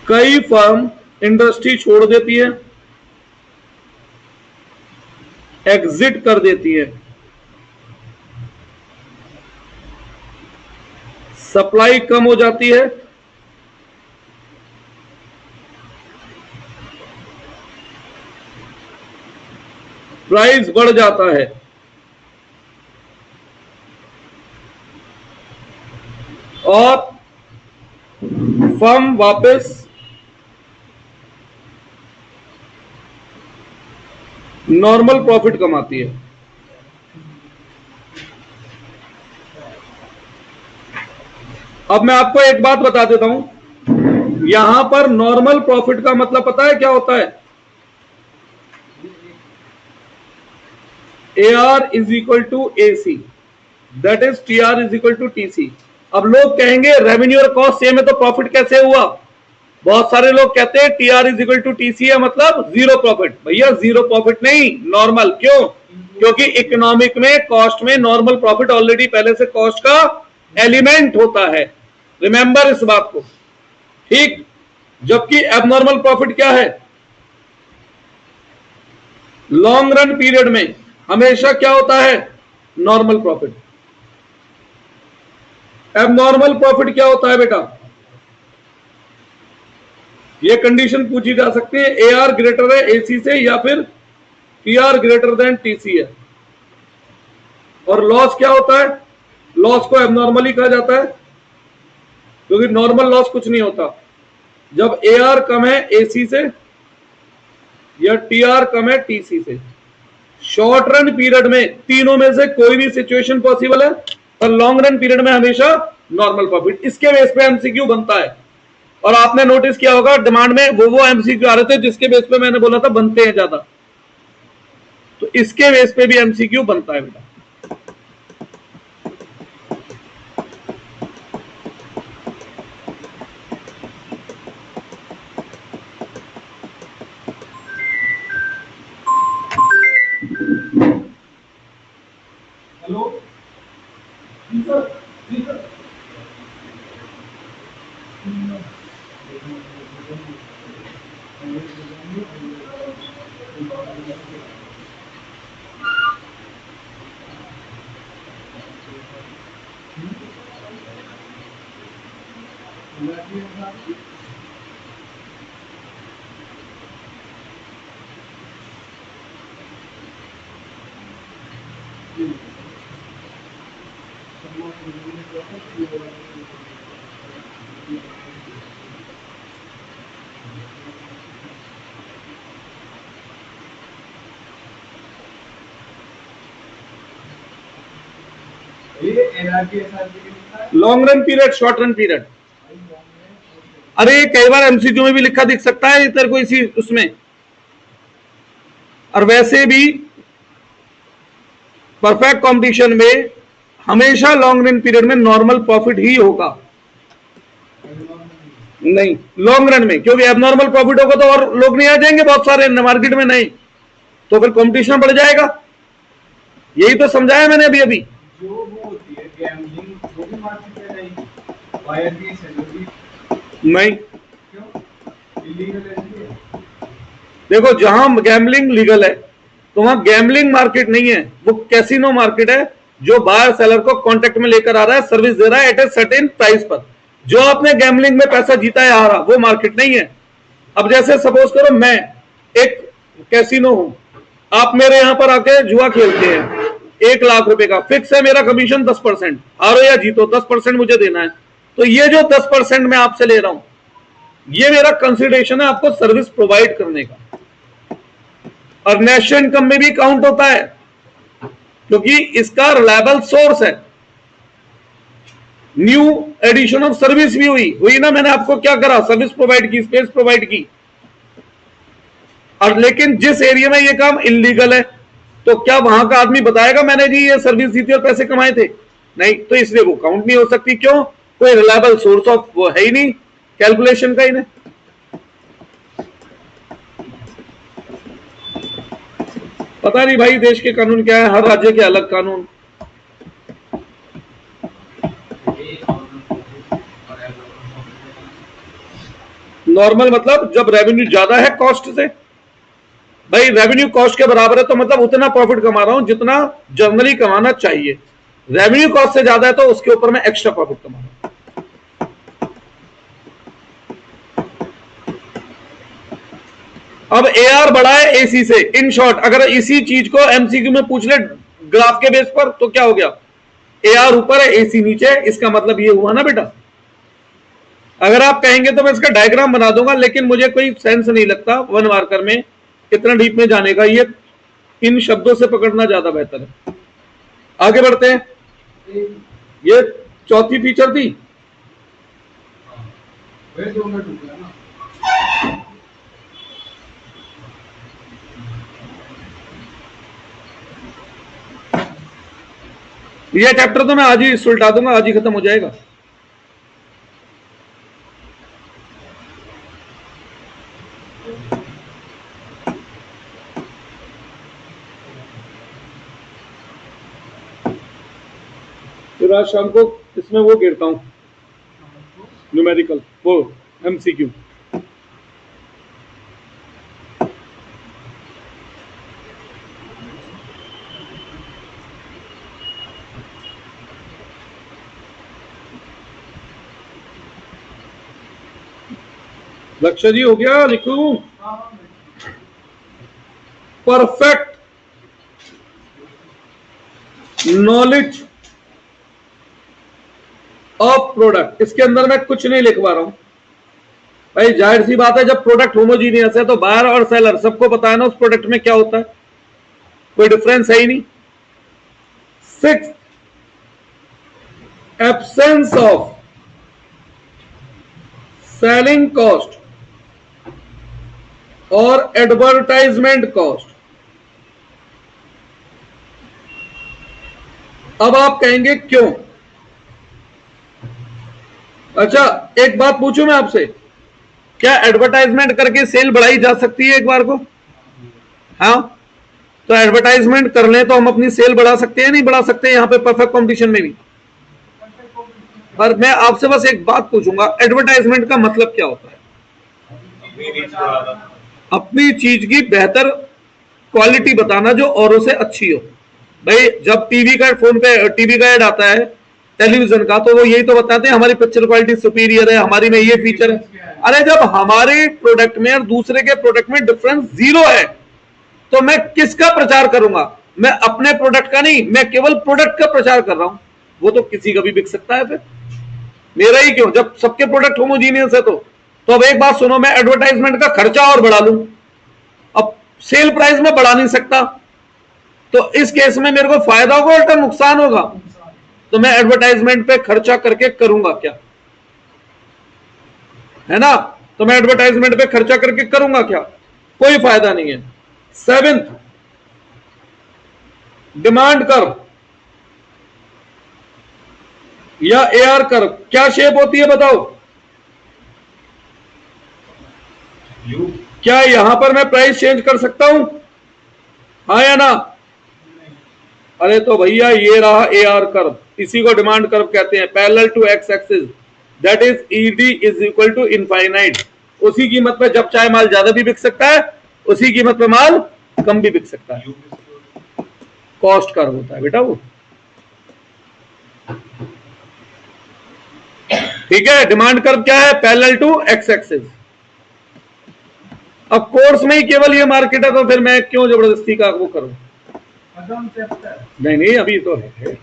कई फर्म इंडस्ट्री छोड़ देती है, एग्जिट कर देती है, सप्लाई कम हो जाती है, प्राइस बढ़ जाता है। और फर्म वापस नॉर्मल प्रॉफिट कमाती है। अब मैं आपको एक बात बता देता हूं, यहां पर नॉर्मल प्रॉफिट का मतलब पता है क्या होता है? AR is equal to AC, that is TR is equal to TC। अब लोग कहेंगे रेवेन्यू और कॉस्ट सेम है तो प्रॉफिट कैसे हुआ? बहुत सारे लोग कहते हैं TR is equal to TC है मतलब जीरो प्रॉफिट। भैया जीरो प्रॉफिट नहीं, नॉर्मल। क्यों? क्योंकि इकोनॉमिक में कॉस्ट में नॉर्मल प्रॉफिट ऑलरेडी पहले से कॉस्ट का एलिमेंट होता है, रिमेंबर इस बात को, ठीक। जबकि एबनॉर्मल प्रॉफिट क्या है? लॉन्ग रन पीरियड में हमेशा क्या होता है? Normal profit. एबनॉर्मल प्रॉफिट क्या होता है बेटा? ये कंडीशन पूछी जा सकती है, AR ग्रेटर है AC से या फिर TR ग्रेटर देन TC है। और लॉस क्या होता है? लॉस को एबनॉर्मली कहा जाता है क्योंकि नॉर्मल लॉस कुछ नहीं होता। जब AR कम है AC से या TR कम है TC से। शॉर्ट रन पीरियड में तीनों में से कोई भी सिचुएशन पॉसिबल है, और लॉन्ग रन पीरियड में हमेशा नॉर्मल प्रॉफिट। इसके बेस पे MCQ बनता है। और आपने नोटिस किया होगा डिमांड में वो MCQ आ रहे थे जिसके बेस पे मैंने बोला था बनते हैं ज्यादा, तो इसके बेस पे भी MCQ बनता है बेटा। हेलो जी सर, जी sir. Long run period, short run period. अरे कई बार MCQ में भी लिखा दिख सकता है इधर को इसी उसमें। और वैसे भी परफेक्ट कंपटीशन में हमेशा लॉन्ग रन पीरियड में नॉर्मल प्रॉफिट ही होगा। नहीं, लॉन्ग रन में, क्योंकि एबनॉर्मल प्रॉफिट होगा तो और लोग नहीं आ जाएंगे बहुत सारे मार्केट में, नहीं तो फिर कंपटीशन बढ़ जाएगा। यही तो समझाया मैंने अभी अभी। जो वो होती है गैम्बलिंग, वो भी मार्केट में नहीं, वायर भी नहीं, क्यों? इलीगल है। देखो जहां गैम्बलिंग लीगल है तो वहां गैम्बलिंग मार्केट नहीं है, वो कैसीनो मार्केट है जो बायर सेलर को कॉन्टेक्ट में लेकर आ रहा है, सर्विस दे रहा है एट ए सर्टेन प्राइस पर। जो आपने गैम्बलिंग में पैसा जीता है आ रहा, वो मार्केट नहीं है। अब जैसे सपोज करो मैं एक कैसीनो हूं, आप मेरे यहां पर आके जुआ खेलते हैं, 1 लाख रुपए का फिक्स है मेरा कमीशन 10%, हारो या जीतो 10% मुझे देना है। तो ये जो 10% मैं आपसे ले रहा हूं, ये मेरा कंसिडरेशन है आपको सर्विस प्रोवाइड करने का। और नेशनल इनकम में भी काउंट होता है क्योंकि इसका रिलायबल सोर्स है। न्यू एडिशन ऑफ सर्विस भी हुई ना, मैंने आपको क्या करा, सर्विस प्रोवाइड की, स्पेस प्रोवाइड की। और लेकिन जिस एरिया में ये काम इलीगल है तो क्या वहां का आदमी बताएगा मैंने जी ये सर्विस दी थी और पैसे कमाए थे? नहीं, तो इसलिए वो काउंट नहीं हो सकती। क्यों? कोई रिलायबल सोर्स ऑफ वो है ही नहीं, कैलकुलेशन का ही नहीं। पता नहीं भाई देश के कानून क्या है, हर राज्य के अलग कानून। नॉर्मल मतलब जब रेवेन्यू ज्यादा है कॉस्ट से। भाई रेवेन्यू कॉस्ट के बराबर है तो मतलब उतना प्रॉफिट कमा रहा हूं जितना जनरली कमाना चाहिए। रेवेन्यू कॉस्ट से ज्यादा है तो उसके ऊपर मैं एक्स्ट्रा प्रॉफिट कमा रहा हूं। अब AR बढ़ा है AC से। इन शॉर्ट अगर इसी चीज को MCQ में पूछ ले ग्राफ के बेस पर तो क्या हो गया, AR ऊपर है AC नीचे है, इसका मतलब ये हुआ ना बेटा अगर आप कहेंगे तो मैं इसका डायग्राम बना दूंगा, लेकिन मुझे कोई सेंस नहीं लगता वन मार्कर में इतना डीप में जाने का। ये इन शब्दों से पकड़ना ज्यादा बेहतर है। आगे बढ़ते हैं। ये चौथी फीचर थी। ये चैप्टर तो मैं आज ही सुलटा दूंगा, आज ही खत्म हो जाएगा। फिर आज शाम को इसमें वो गिरता हूं, न्यूमेरिकल, वो एमसीक्यू। लक्ष्य जी हो गया, लिखूं? परफेक्ट नॉलेज ऑफ प्रोडक्ट, इसके अंदर मैं कुछ नहीं लिख पा रहा हूं भाई। जाहिर सी बात है, जब प्रोडक्ट होमोजीनियस है तो बायर और सेलर सबको पता है ना उस प्रोडक्ट में क्या होता है, कोई डिफरेंस है ही नहीं। 6, एब्सेंस ऑफ सेलिंग कॉस्ट और एडवर्टाइजमेंट कॉस्ट। अब आप कहेंगे क्यों? अच्छा, एक बात पूछूं मैं आपसे, क्या एडवर्टाइजमेंट करके सेल बढ़ाई जा सकती है एक बार को? हाँ, तो एडवर्टाइजमेंट कर ले तो हम अपनी सेल बढ़ा सकते हैं, नहीं बढ़ा सकते यहां पे परफेक्ट कंपटीशन में भी? पर मैं आपसे बस एक बात पूछूंगा, एडवर्टाइजमेंट का मतलब क्या होता है? अपनी चीज की बेहतर क्वालिटी बताना जो औरों से अच्छी हो। भाई जब टीवी का फोन पे टीवी का ऐड आता है टेलीविजन का, तो वो यही तो बताते हैं हमारी पिक्चर क्वालिटी सुपीरियर है, हमारी में ये फीचर है। अरे जब हमारे प्रोडक्ट में और दूसरे के प्रोडक्ट में डिफरेंस 0 है तो मैं किसका प्रचार करूंगा? मैं अपने प्रोडक्ट का नहीं, मैं केवल प्रोडक्ट का प्रचार कर रहा हूं। वो तो किसी का भी बिक सकता है, फिर मेरा ही क्यों? जब सबके प्रोडक्ट होमोजीनियस है तो अब एक बात सुनो, मैं एडवर्टाइजमेंट का खर्चा और बढ़ा लूं, अब सेल प्राइस में बढ़ा नहीं सकता, तो इस केस में मेरे को फायदा होगा उल्टा नुकसान होगा? तो मैं एडवर्टाइजमेंट पे खर्चा करके करूंगा क्या? है ना? तो मैं एडवर्टाइजमेंट पे खर्चा करके करूंगा क्या? कोई फायदा नहीं है। 7th, डिमांड कर्व या एआर कर्व, क्या शेप होती है बताओ? क्या यहां पर मैं प्राइस चेंज कर सकता हूं? हाँ या ना? अरे तो भैया ये रहा एआर कर्व, इसी को डिमांड कर्व कहते हैं, parallel to X axis, that is ED is equal to infinite. उसी कीमत पे जब चाहे माल ज्यादा भी बिक सकता है, उसी कीमत पे माल कम भी बिक सकता है। कॉस्ट कर्व होता है बेटा वो, ठीक है। डिमांड कर्व क्या है? Parallel to X axis. अब कोर्स में ही केवल ये मार्केट है तो फिर मैं क्यों जबरदस्ती का वो करूं? नहीं नहीं, अभी तो है।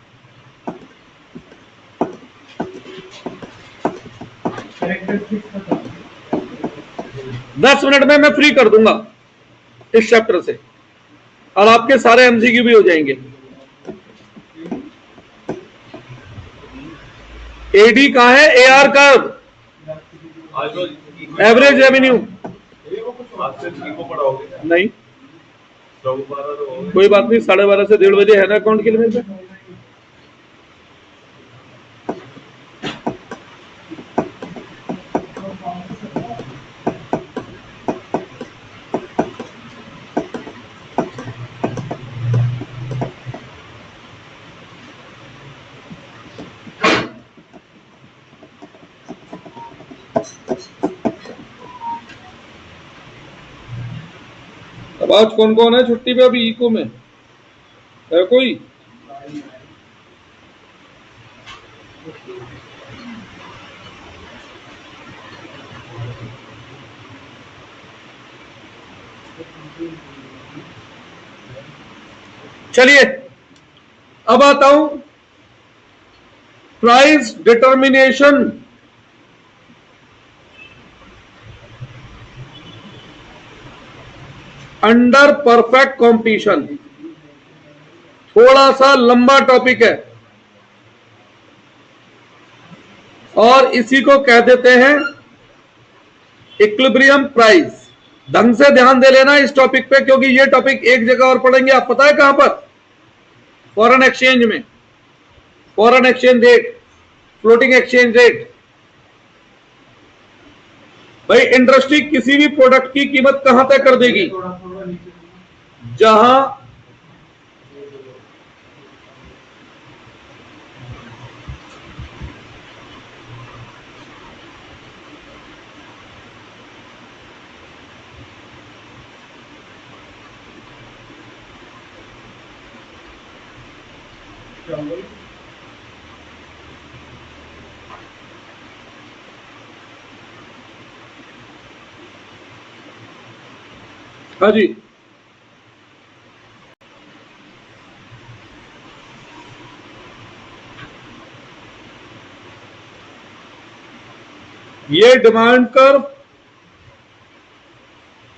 दस मिनट में मैं फ्री कर दूंगा इस चैप्टर से, और आपके सारे एमसीक्यू भी हो जाएंगे। एडी कहां है? AR curve, average revenue. नहीं, कोई बात नहीं, 12:30 से 1:30 बजे है ना अकाउंट के लिए मेरे पे। अब आज कौन कौन है छुट्टी पे? अभी इको में है कोई? चलिए अब आता हूं price determination under perfect competition. थोड़ा सा लंबा टॉपिक है और इसी को कह देते हैं इक्विलिब्रियम प्राइस। ढंग से ध्यान दे लेना इस टॉपिक पे, क्योंकि ये टॉपिक एक जगह और पढ़ेंगे। आप पता है कहां पर? फॉरेन एक्सचेंज में। Foreign exchange rate, floating exchange rate. भाई इंडस्ट्री किसी भी प्रोडक्ट की कीमत कहां तय कर देगी? जहां हाँ जी, ये डिमांड कर्व,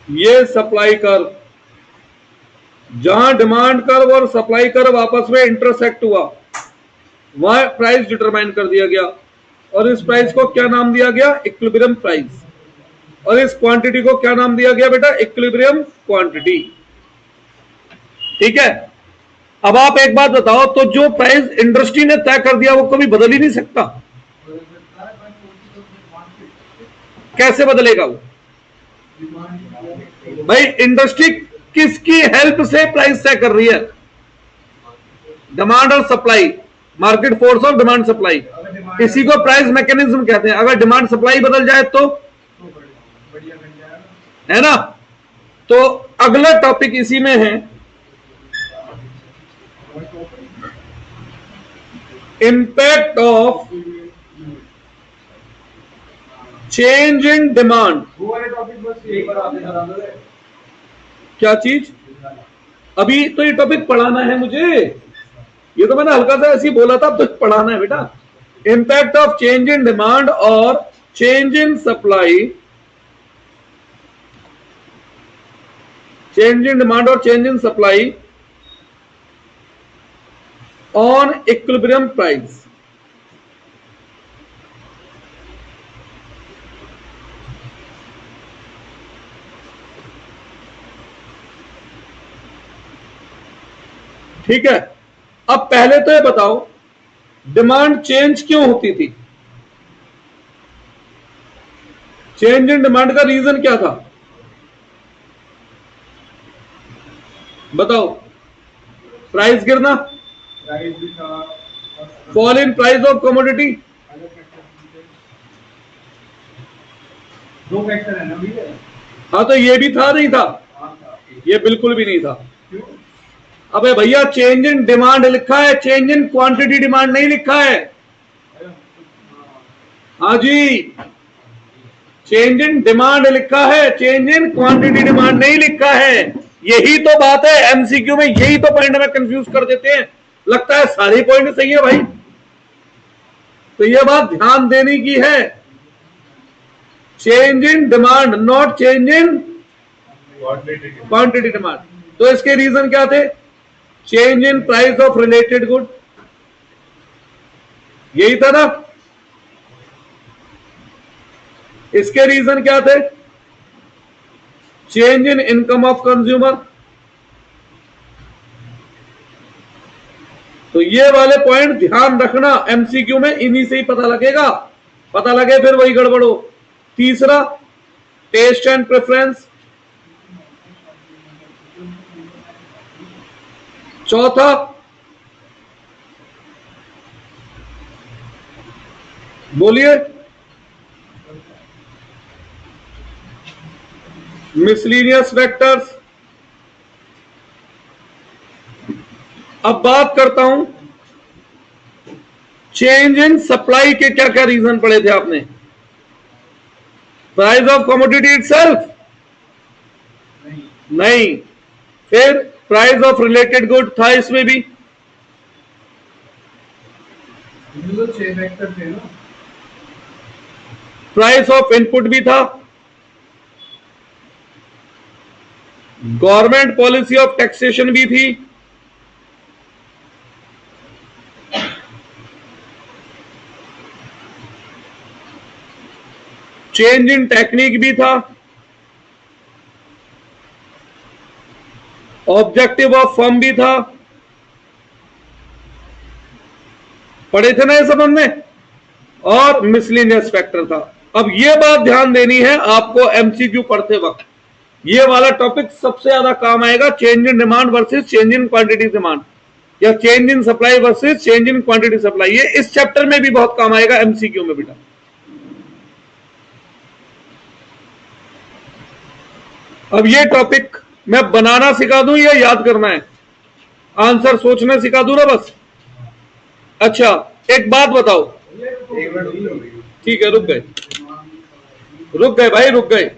ये सप्लाई कर्व। जहां डिमांड कर्व और सप्लाई कर्व आपस में इंटरसेक्ट हुआ, वह प्राइस डिटरमाइन कर दिया गया। और इस प्राइस को क्या नाम दिया गया? Equilibrium price. और इस क्वांटिटी को क्या नाम दिया गया बेटा? Equilibrium quantity. ठीक है। अब आप एक बात बताओ, तो जो प्राइस इंडस्ट्री ने तय कर दिया वो कभी बदल ही नहीं सकता। कैसे बदलेगा वो? भाई इंडस्ट्री किसकी हेल्प से प्राइस तय कर रही है? डिमांड और supply, market force of demand supply. इसी को प्राइस मैकेनिज्म कहते हैं। अगर डिमांड सप्लाई बदल जाए तो है ना। तो अगला टॉपिक इसी में है, impact of change in demand. क्या चीज? अभी तो ये टॉपिक पढ़ाना है मुझे, ये तो मैंने हल्का सा ऐसे ही बोला था, अब तो पढ़ाना है बेटा। Impact of change in demand और change in supply, change in demand और change in supply on equilibrium price. ठीक है। अब पहले तो ये बताओ, डिमांड चेंज क्यों होती थी? चेंज इन डिमांड का रीजन क्या था? बताओ। प्राइस गिरना, fall in price of commodity. दो फैक्टर है ना भैया। हाँ तो ये भी था, नहीं था? ये बिल्कुल भी नहीं था। अबे भैया चेंज इन डिमांड लिखा है, चेंज इन क्वांटिटी डिमांड नहीं लिखा है। हाँ जी, चेंज इन डिमांड लिखा है, चेंज इन क्वांटिटी डिमांड नहीं लिखा है। यही तो बात है, एमसीक्यू में यही तो पॉइंट में कंफ्यूज कर देते हैं। लगता है सारे पॉइंट सही है भाई, तो यह बात ध्यान देने की है। Change in demand, not change in quantity demand. तो इसके रीजन क्या थे? Change in price of related good, यही था ना। इसके रीजन क्या थे? Change in income of consumer. तो ये वाले पॉइंट ध्यान रखना, एमसीक्यू में इन्हीं से ही पता लगेगा। पता लगे फिर वही गड़बड़ हो। तीसरा, टेस्ट एंड प्रेफरेंस। चौथा, बोलिए, मिसलीनियस फैक्टर्स। अब बात करता हूं चेंज इन सप्लाई के क्या क्या रीजन पड़े थे आपने? प्राइस ऑफ कमोडिटी इटसेल्फ नहीं। फिर प्राइस ऑफ रिलेटेड गुड था इसमें भी। तो 6 फैक्टर थे ना। प्राइस ऑफ इनपुट भी था, गवर्नमेंट पॉलिसी ऑफ टैक्सेशन भी थी, चेंज इन टेक्निक भी था, ऑब्जेक्टिव ऑफ फर्म भी था, पढ़े थे ना ये सब हमने, और मिसलिनियस फैक्टर था। अब ये बात ध्यान देनी है आपको एमसीक्यू पढ़ते वक्त, ये वाला टॉपिक सबसे ज्यादा काम आएगा, change in demand versus change in quantity demand, या change in supply versus change in quantity supply. ये इस चैप्टर में भी बहुत काम आएगा, एमसीक्यू में बेटा। अब ये टॉपिक मैं बनाना सिखा दूं या याद करना है? आंसर सोचना सिखा दूं ना बस। अच्छा एक बात बताओ, ठीक है रुक गए भाई, रुक गए।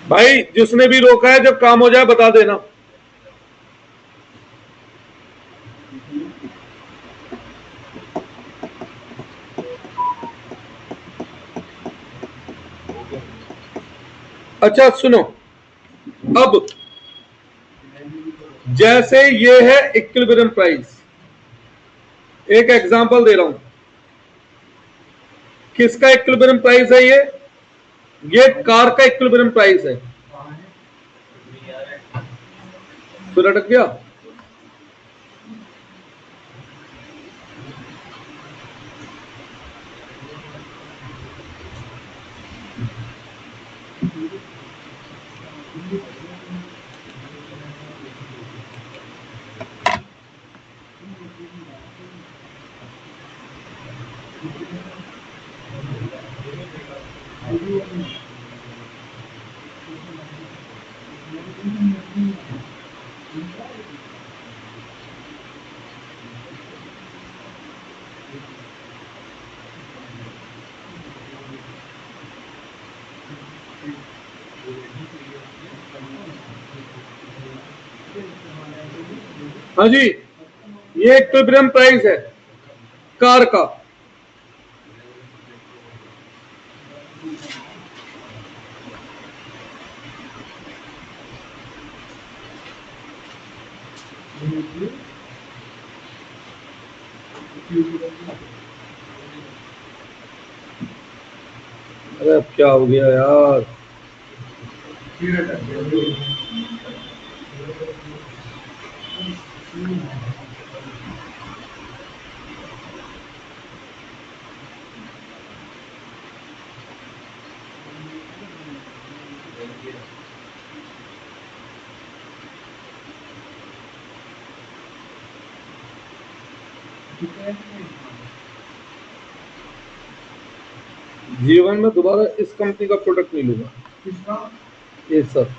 भाई जिसने भी रोका है, जब काम हो जाए बता देना। अच्छा सुनो, अब जैसे ये है इक्विलिब्रियम प्राइस, एक एग्जांपल दे रहा हूं, किसका इक्विलिब्रियम प्राइस है ये कार का इक्विलिब्रियम प्राइस है। फिर अटक गया। हाँ जी, ये इक्विलिब्रियम प्राइस है कार का। अरे अब क्या हो गया यार? जीवन में दोबारा इस कंपनी का प्रोडक्ट नहीं लूंगा। ये सर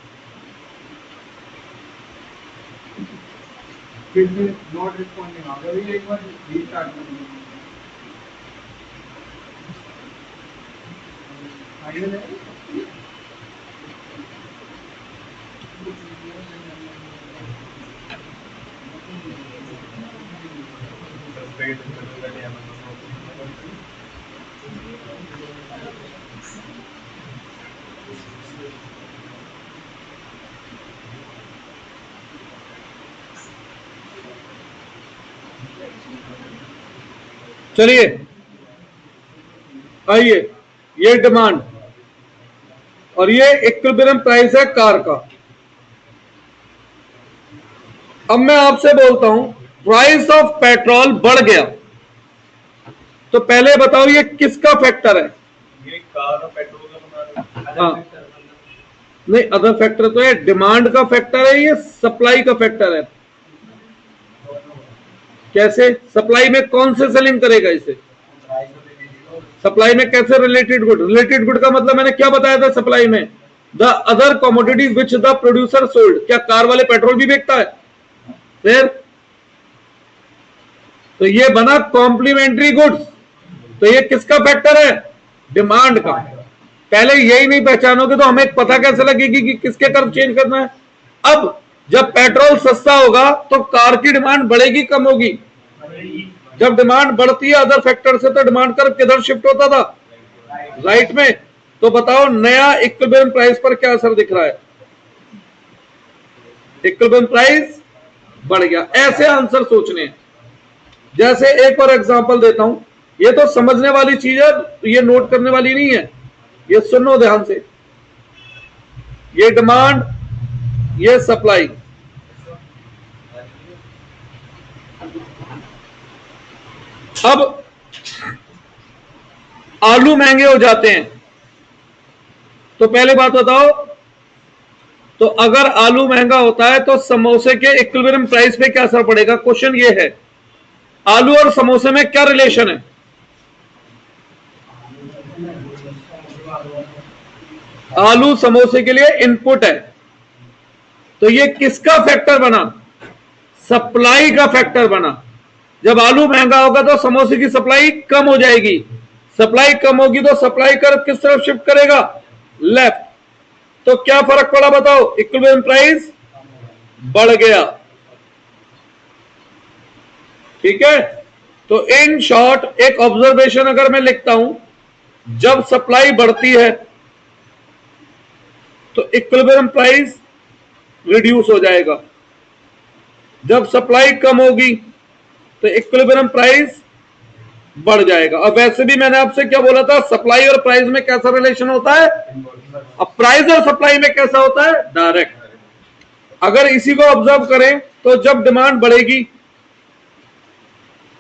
नॉट रिस्पॉन्डिंग, अगर एक बार रीस्टार्ट करना फाइनल है। चलिए आइए, ये डिमांड और ये इक्विलिब्रियम प्राइस है कार का। अब मैं आपसे बोलता हूं प्राइस ऑफ पेट्रोल बढ़ गया, तो पहले बताओ ये किसका फैक्टर है? ये कार और पेट्रोल का बना रहे हैं। हाँ नहीं, अदर फैक्टर तो है, डिमांड का फैक्टर है, ये सप्लाई का फैक्टर है। कैसे? सप्लाई में कौन से सेलिंग करेगा इसे? सप्लाई में कैसे रिलेटेड गुड? रिलेटेड गुड का मतलब मैंने क्या बताया था सप्लाई में? The other commodity which the producer sold. क्या कार वाले पेट्रोल भी बेचता है? फिर तो ये बना कॉम्प्लीमेंट्री गुड्स। तो ये किसका फैक्टर है? डिमांड का। पहले यही नहीं पहचानोगे तो हमें पता कैसे लगेगी कि किसके कर्व चेंज करना है। अब जब पेट्रोल सस्ता होगा तो कार की डिमांड बढ़ेगी कम होगी? जब डिमांड बढ़ती है अदर फैक्टर से तो डिमांड कर्व किधर शिफ्ट होता था? राइट में। तो बताओ नया इक्विलिब्रियम प्राइस पर क्या असर दिख रहा है? इक्विलिब्रियम प्राइस बढ़ गया। ऐसे आंसर सोचने हैं। जैसे एक और एग्जांपल देता हूं, ये तो समझने वाली चीज है, ये नोट करने वाली नहीं है, ये सुनो ध्यान से। ये डिमांड, ये सप्लाई। अब आलू महंगे हो जाते हैं तो पहले बात बताओ, तो अगर आलू महंगा होता है तो समोसे के इक्विलिब्रियम प्राइस पे क्या असर पड़ेगा? क्वेश्चन ये है, आलू और समोसे में क्या रिलेशन है? आलू समोसे के लिए इनपुट है, तो ये किसका फैक्टर बना? सप्लाई का फैक्टर बना। जब आलू महंगा होगा तो समोसे की सप्लाई कम हो जाएगी, सप्लाई कम होगी तो सप्लाई कर्व किस तरफ शिफ्ट करेगा? लेफ्ट। तो क्या फर्क पड़ा बताओ? इक्विलिब्रियम प्राइस बढ़ गया। ठीक है, तो इन शॉर्ट एक ऑब्जर्वेशन अगर मैं लिखता हूं, जब सप्लाई बढ़ती है तो इक्विलिब्रियम प्राइस रिड्यूस हो जाएगा, जब सप्लाई कम होगी तो इक्विलिब्रियम प्राइस बढ़ जाएगा। अब वैसे भी मैंने आपसे क्या बोला था, सप्लाई और प्राइस में कैसा रिलेशन होता है? अब प्राइस और सप्लाई में कैसा होता है? डायरेक्ट। अगर इसी को ऑब्जर्व करें तो जब डिमांड बढ़ेगी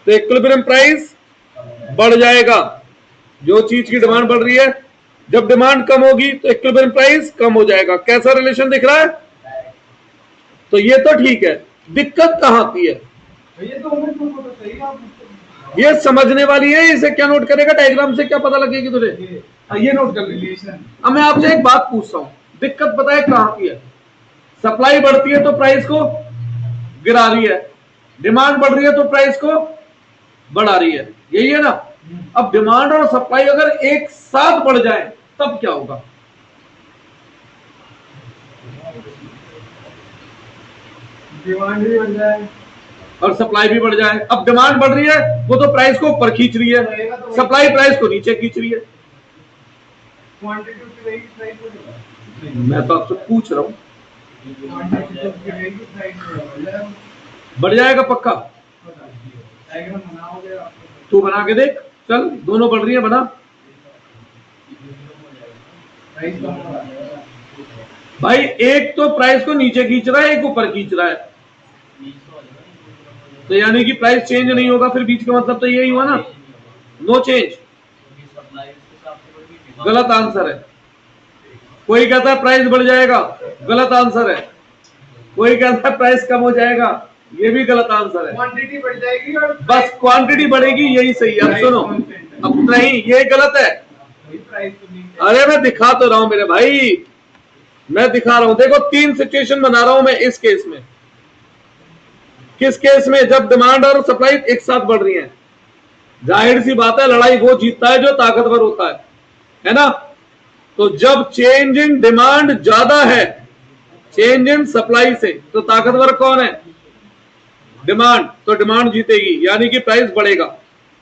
तो इक्विलिब्रियम प्राइस बढ़ जाएगा, जो चीज की डिमांड बढ़ रही है। जब डिमांड कम होगी तो इक्विलिब्रियम प्राइस कम हो जाएगा। कैसा रिलेशन दिख रहा है? तो ये तो ठीक है, दिक्कत कहां आती है? ये समझने वाली है। इसे क्या नोट करेगा? डायग्राम से क्या पता लगेगी तुझे? ये नोट कर ले। अब मैं आपसे एक बात पूछता हूं, दिक्कत पता है कहां की है? सप्लाई बढ़ती है तो प्राइस को गिरा रही है, डिमांड बढ़ रही है तो प्राइस को बढ़ा रही है, यही है ना? अब डिमांड और सप्लाई अगर एक साथ बढ़ जाए तब क्या होगा? डिमांड भी बढ़ जाए और सप्लाई भी बढ़ जाए। अब डिमांड बढ़ रही है वो तो प्राइस को ऊपर खींच रही है, सप्लाई प्राइस को नीचे खींच रही है। मैं तो आपसे पूछ रहा हूं, बढ़ जाएगा पक्का? तू बना के देख, चल दोनों बढ़ रही है, बना। भाई एक तो प्राइस को नीचे खींच रहा है, एक ऊपर खींच रहा है, तो यानी कि प्राइस चेंज नहीं होगा। फिर बीच का मतलब तो यही हुआ ना, नो चेंज। गलत आंसर है। कोई कहता है प्राइस बढ़ जाएगा, गलत आंसर है। कोई कहता है प्राइस कम हो जाएगा, ये भी गलत आंसर है। क्वांटिटी बढ़ जाएगी और बस क्वांटिटी बढ़ेगी, यही सही है। अब सुनो, अब नहीं, ये गलत है। अरे मैं दिखा तो रहा हूं मेरे भाई, मैं दिखा रहा हूं। देखो 3 सिचुएशन बना रहा हूं मैं इस केस में। किस केस में? जब डिमांड और सप्लाई एक साथ बढ़ रही है। जाहिर सी बात है, लड़ाई वो जीतता है जो ताकतवर होता है ना? तो जब चेंज इन डिमांड ज्यादा है चेंज इन सप्लाई से, तो ताकतवर कौन है? डिमांड। तो डिमांड जीतेगी, यानी कि प्राइस बढ़ेगा।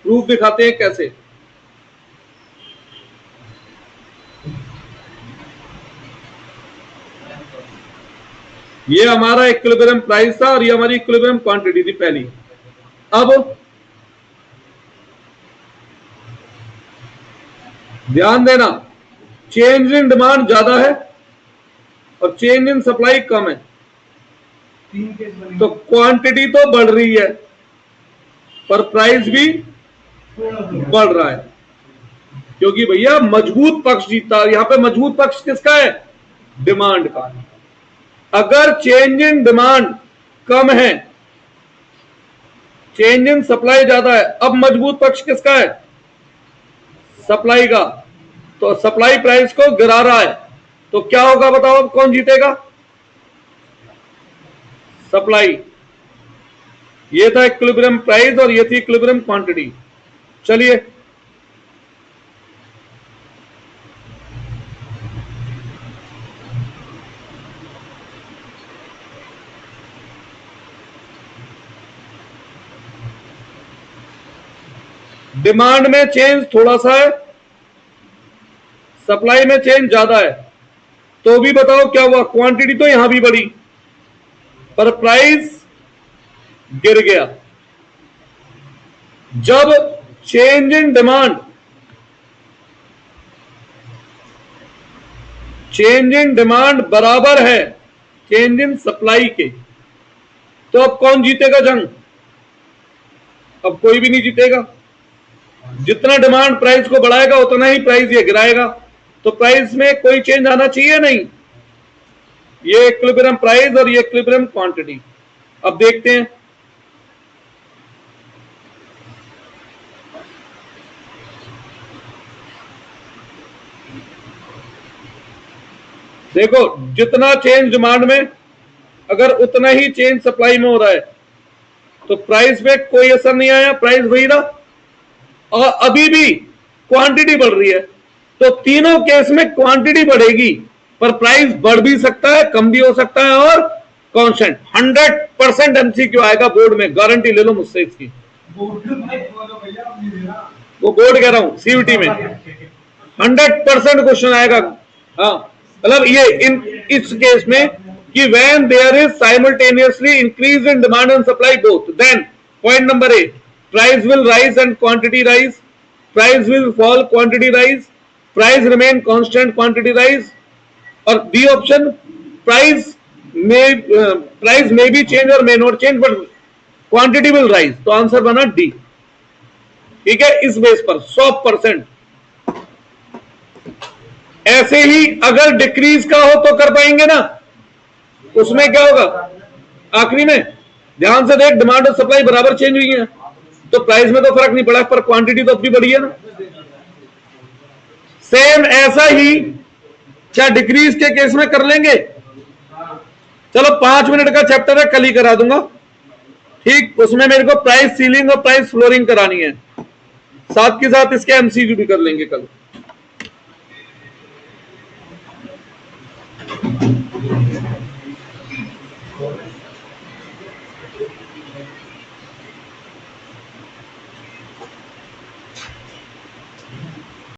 प्रूफ दिखाते हैं कैसे। ये हमारा इक्विलिब्रियम प्राइस था और ये हमारी इक्विलिब्रियम क्वांटिटी थी पहली। अब ध्यान देना, चेंज इन डिमांड ज्यादा है और चेंज इन सप्लाई कम है, तो क्वांटिटी तो बढ़ रही है पर प्राइस भी बढ़ रहा है। क्योंकि भैया मजबूत पक्ष जीतता है। यहां पे मजबूत पक्ष किसका है? डिमांड का। अगर चेंज इन डिमांड कम है, चेंज इन सप्लाई ज्यादा है, अब मजबूत पक्ष किसका है? सप्लाई का। तो सप्लाई प्राइस को गिरा रहा है, तो क्या होगा बताओ, अब कौन जीतेगा? सप्लाई। ये था इक्विलिब्रियम प्राइस और ये थी इक्विलिब्रियम क्वांटिटी। चलिए डिमांड में चेंज थोड़ा सा है, सप्लाई में चेंज ज्यादा है, तो भी बताओ क्या हुआ? क्वांटिटी तो यहां भी बढ़ी पर प्राइस गिर गया। जब change in demand, change in demand बराबर है चेंज इन सप्लाई के, तो अब कौन जीतेगा जंग? अब कोई भी नहीं जीतेगा। जितना डिमांड प्राइस को बढ़ाएगा उतना ही प्राइस ये गिराएगा, तो प्राइस में कोई चेंज आना चाहिए नहीं। ये इक्विलिब्रियम प्राइस और ये इक्विलिब्रियम क्वांटिटी। अब देखते हैं, देखो जितना चेंज डिमांड में अगर उतना ही चेंज सप्लाई में हो रहा है तो प्राइस पे कोई असर नहीं आया, प्राइस वही रहा। और अभी भी क्वांटिटी बढ़ रही है, तो तीनों केस में क्वांटिटी बढ़ेगी पर प्राइस बढ़ भी सकता है, कम भी हो सकता है और कांस्टेंट। 100% एमसीक्यू आएगा बोर्ड में, गारंटी ले लो मुझसे इसकी। वो बोर्ड कह रहा हूं सीयूटी में 100% क्वेश्चन आएगा। हाँ मतलब ये इस केस में कि when there is simultaneously increase in demand and supply both, then point number A, price will rise and quantity rise, price will fall, quantity rise, price remain constant, quantity rise, और B option, price may be change or may not change but quantity will rise, तो answer बना D। ठीक है, इस base पर 100%। ऐसे ही अगर decrease का हो तो कर पाएंगे ना, उसमें क्या होगा? आखिरी में ध्यान से देख, डिमांड और सप्लाई बराबर चेंज हुई है तो प्राइस में तो फर्क नहीं पड़ा, पर क्वांटिटी तो अब भी बढ़ी है ना। सेम ऐसा ही क्या डिक्रीज के केस में कर लेंगे? चलो 5 मिनट का चैप्टर है, कल ही करा दूंगा। ठीक, उसमें मेरे को प्राइस सीलिंग और प्राइस फ्लोरिंग करानी है, साथ के साथ इसके एमसीक्यू भी कर लेंगे कल।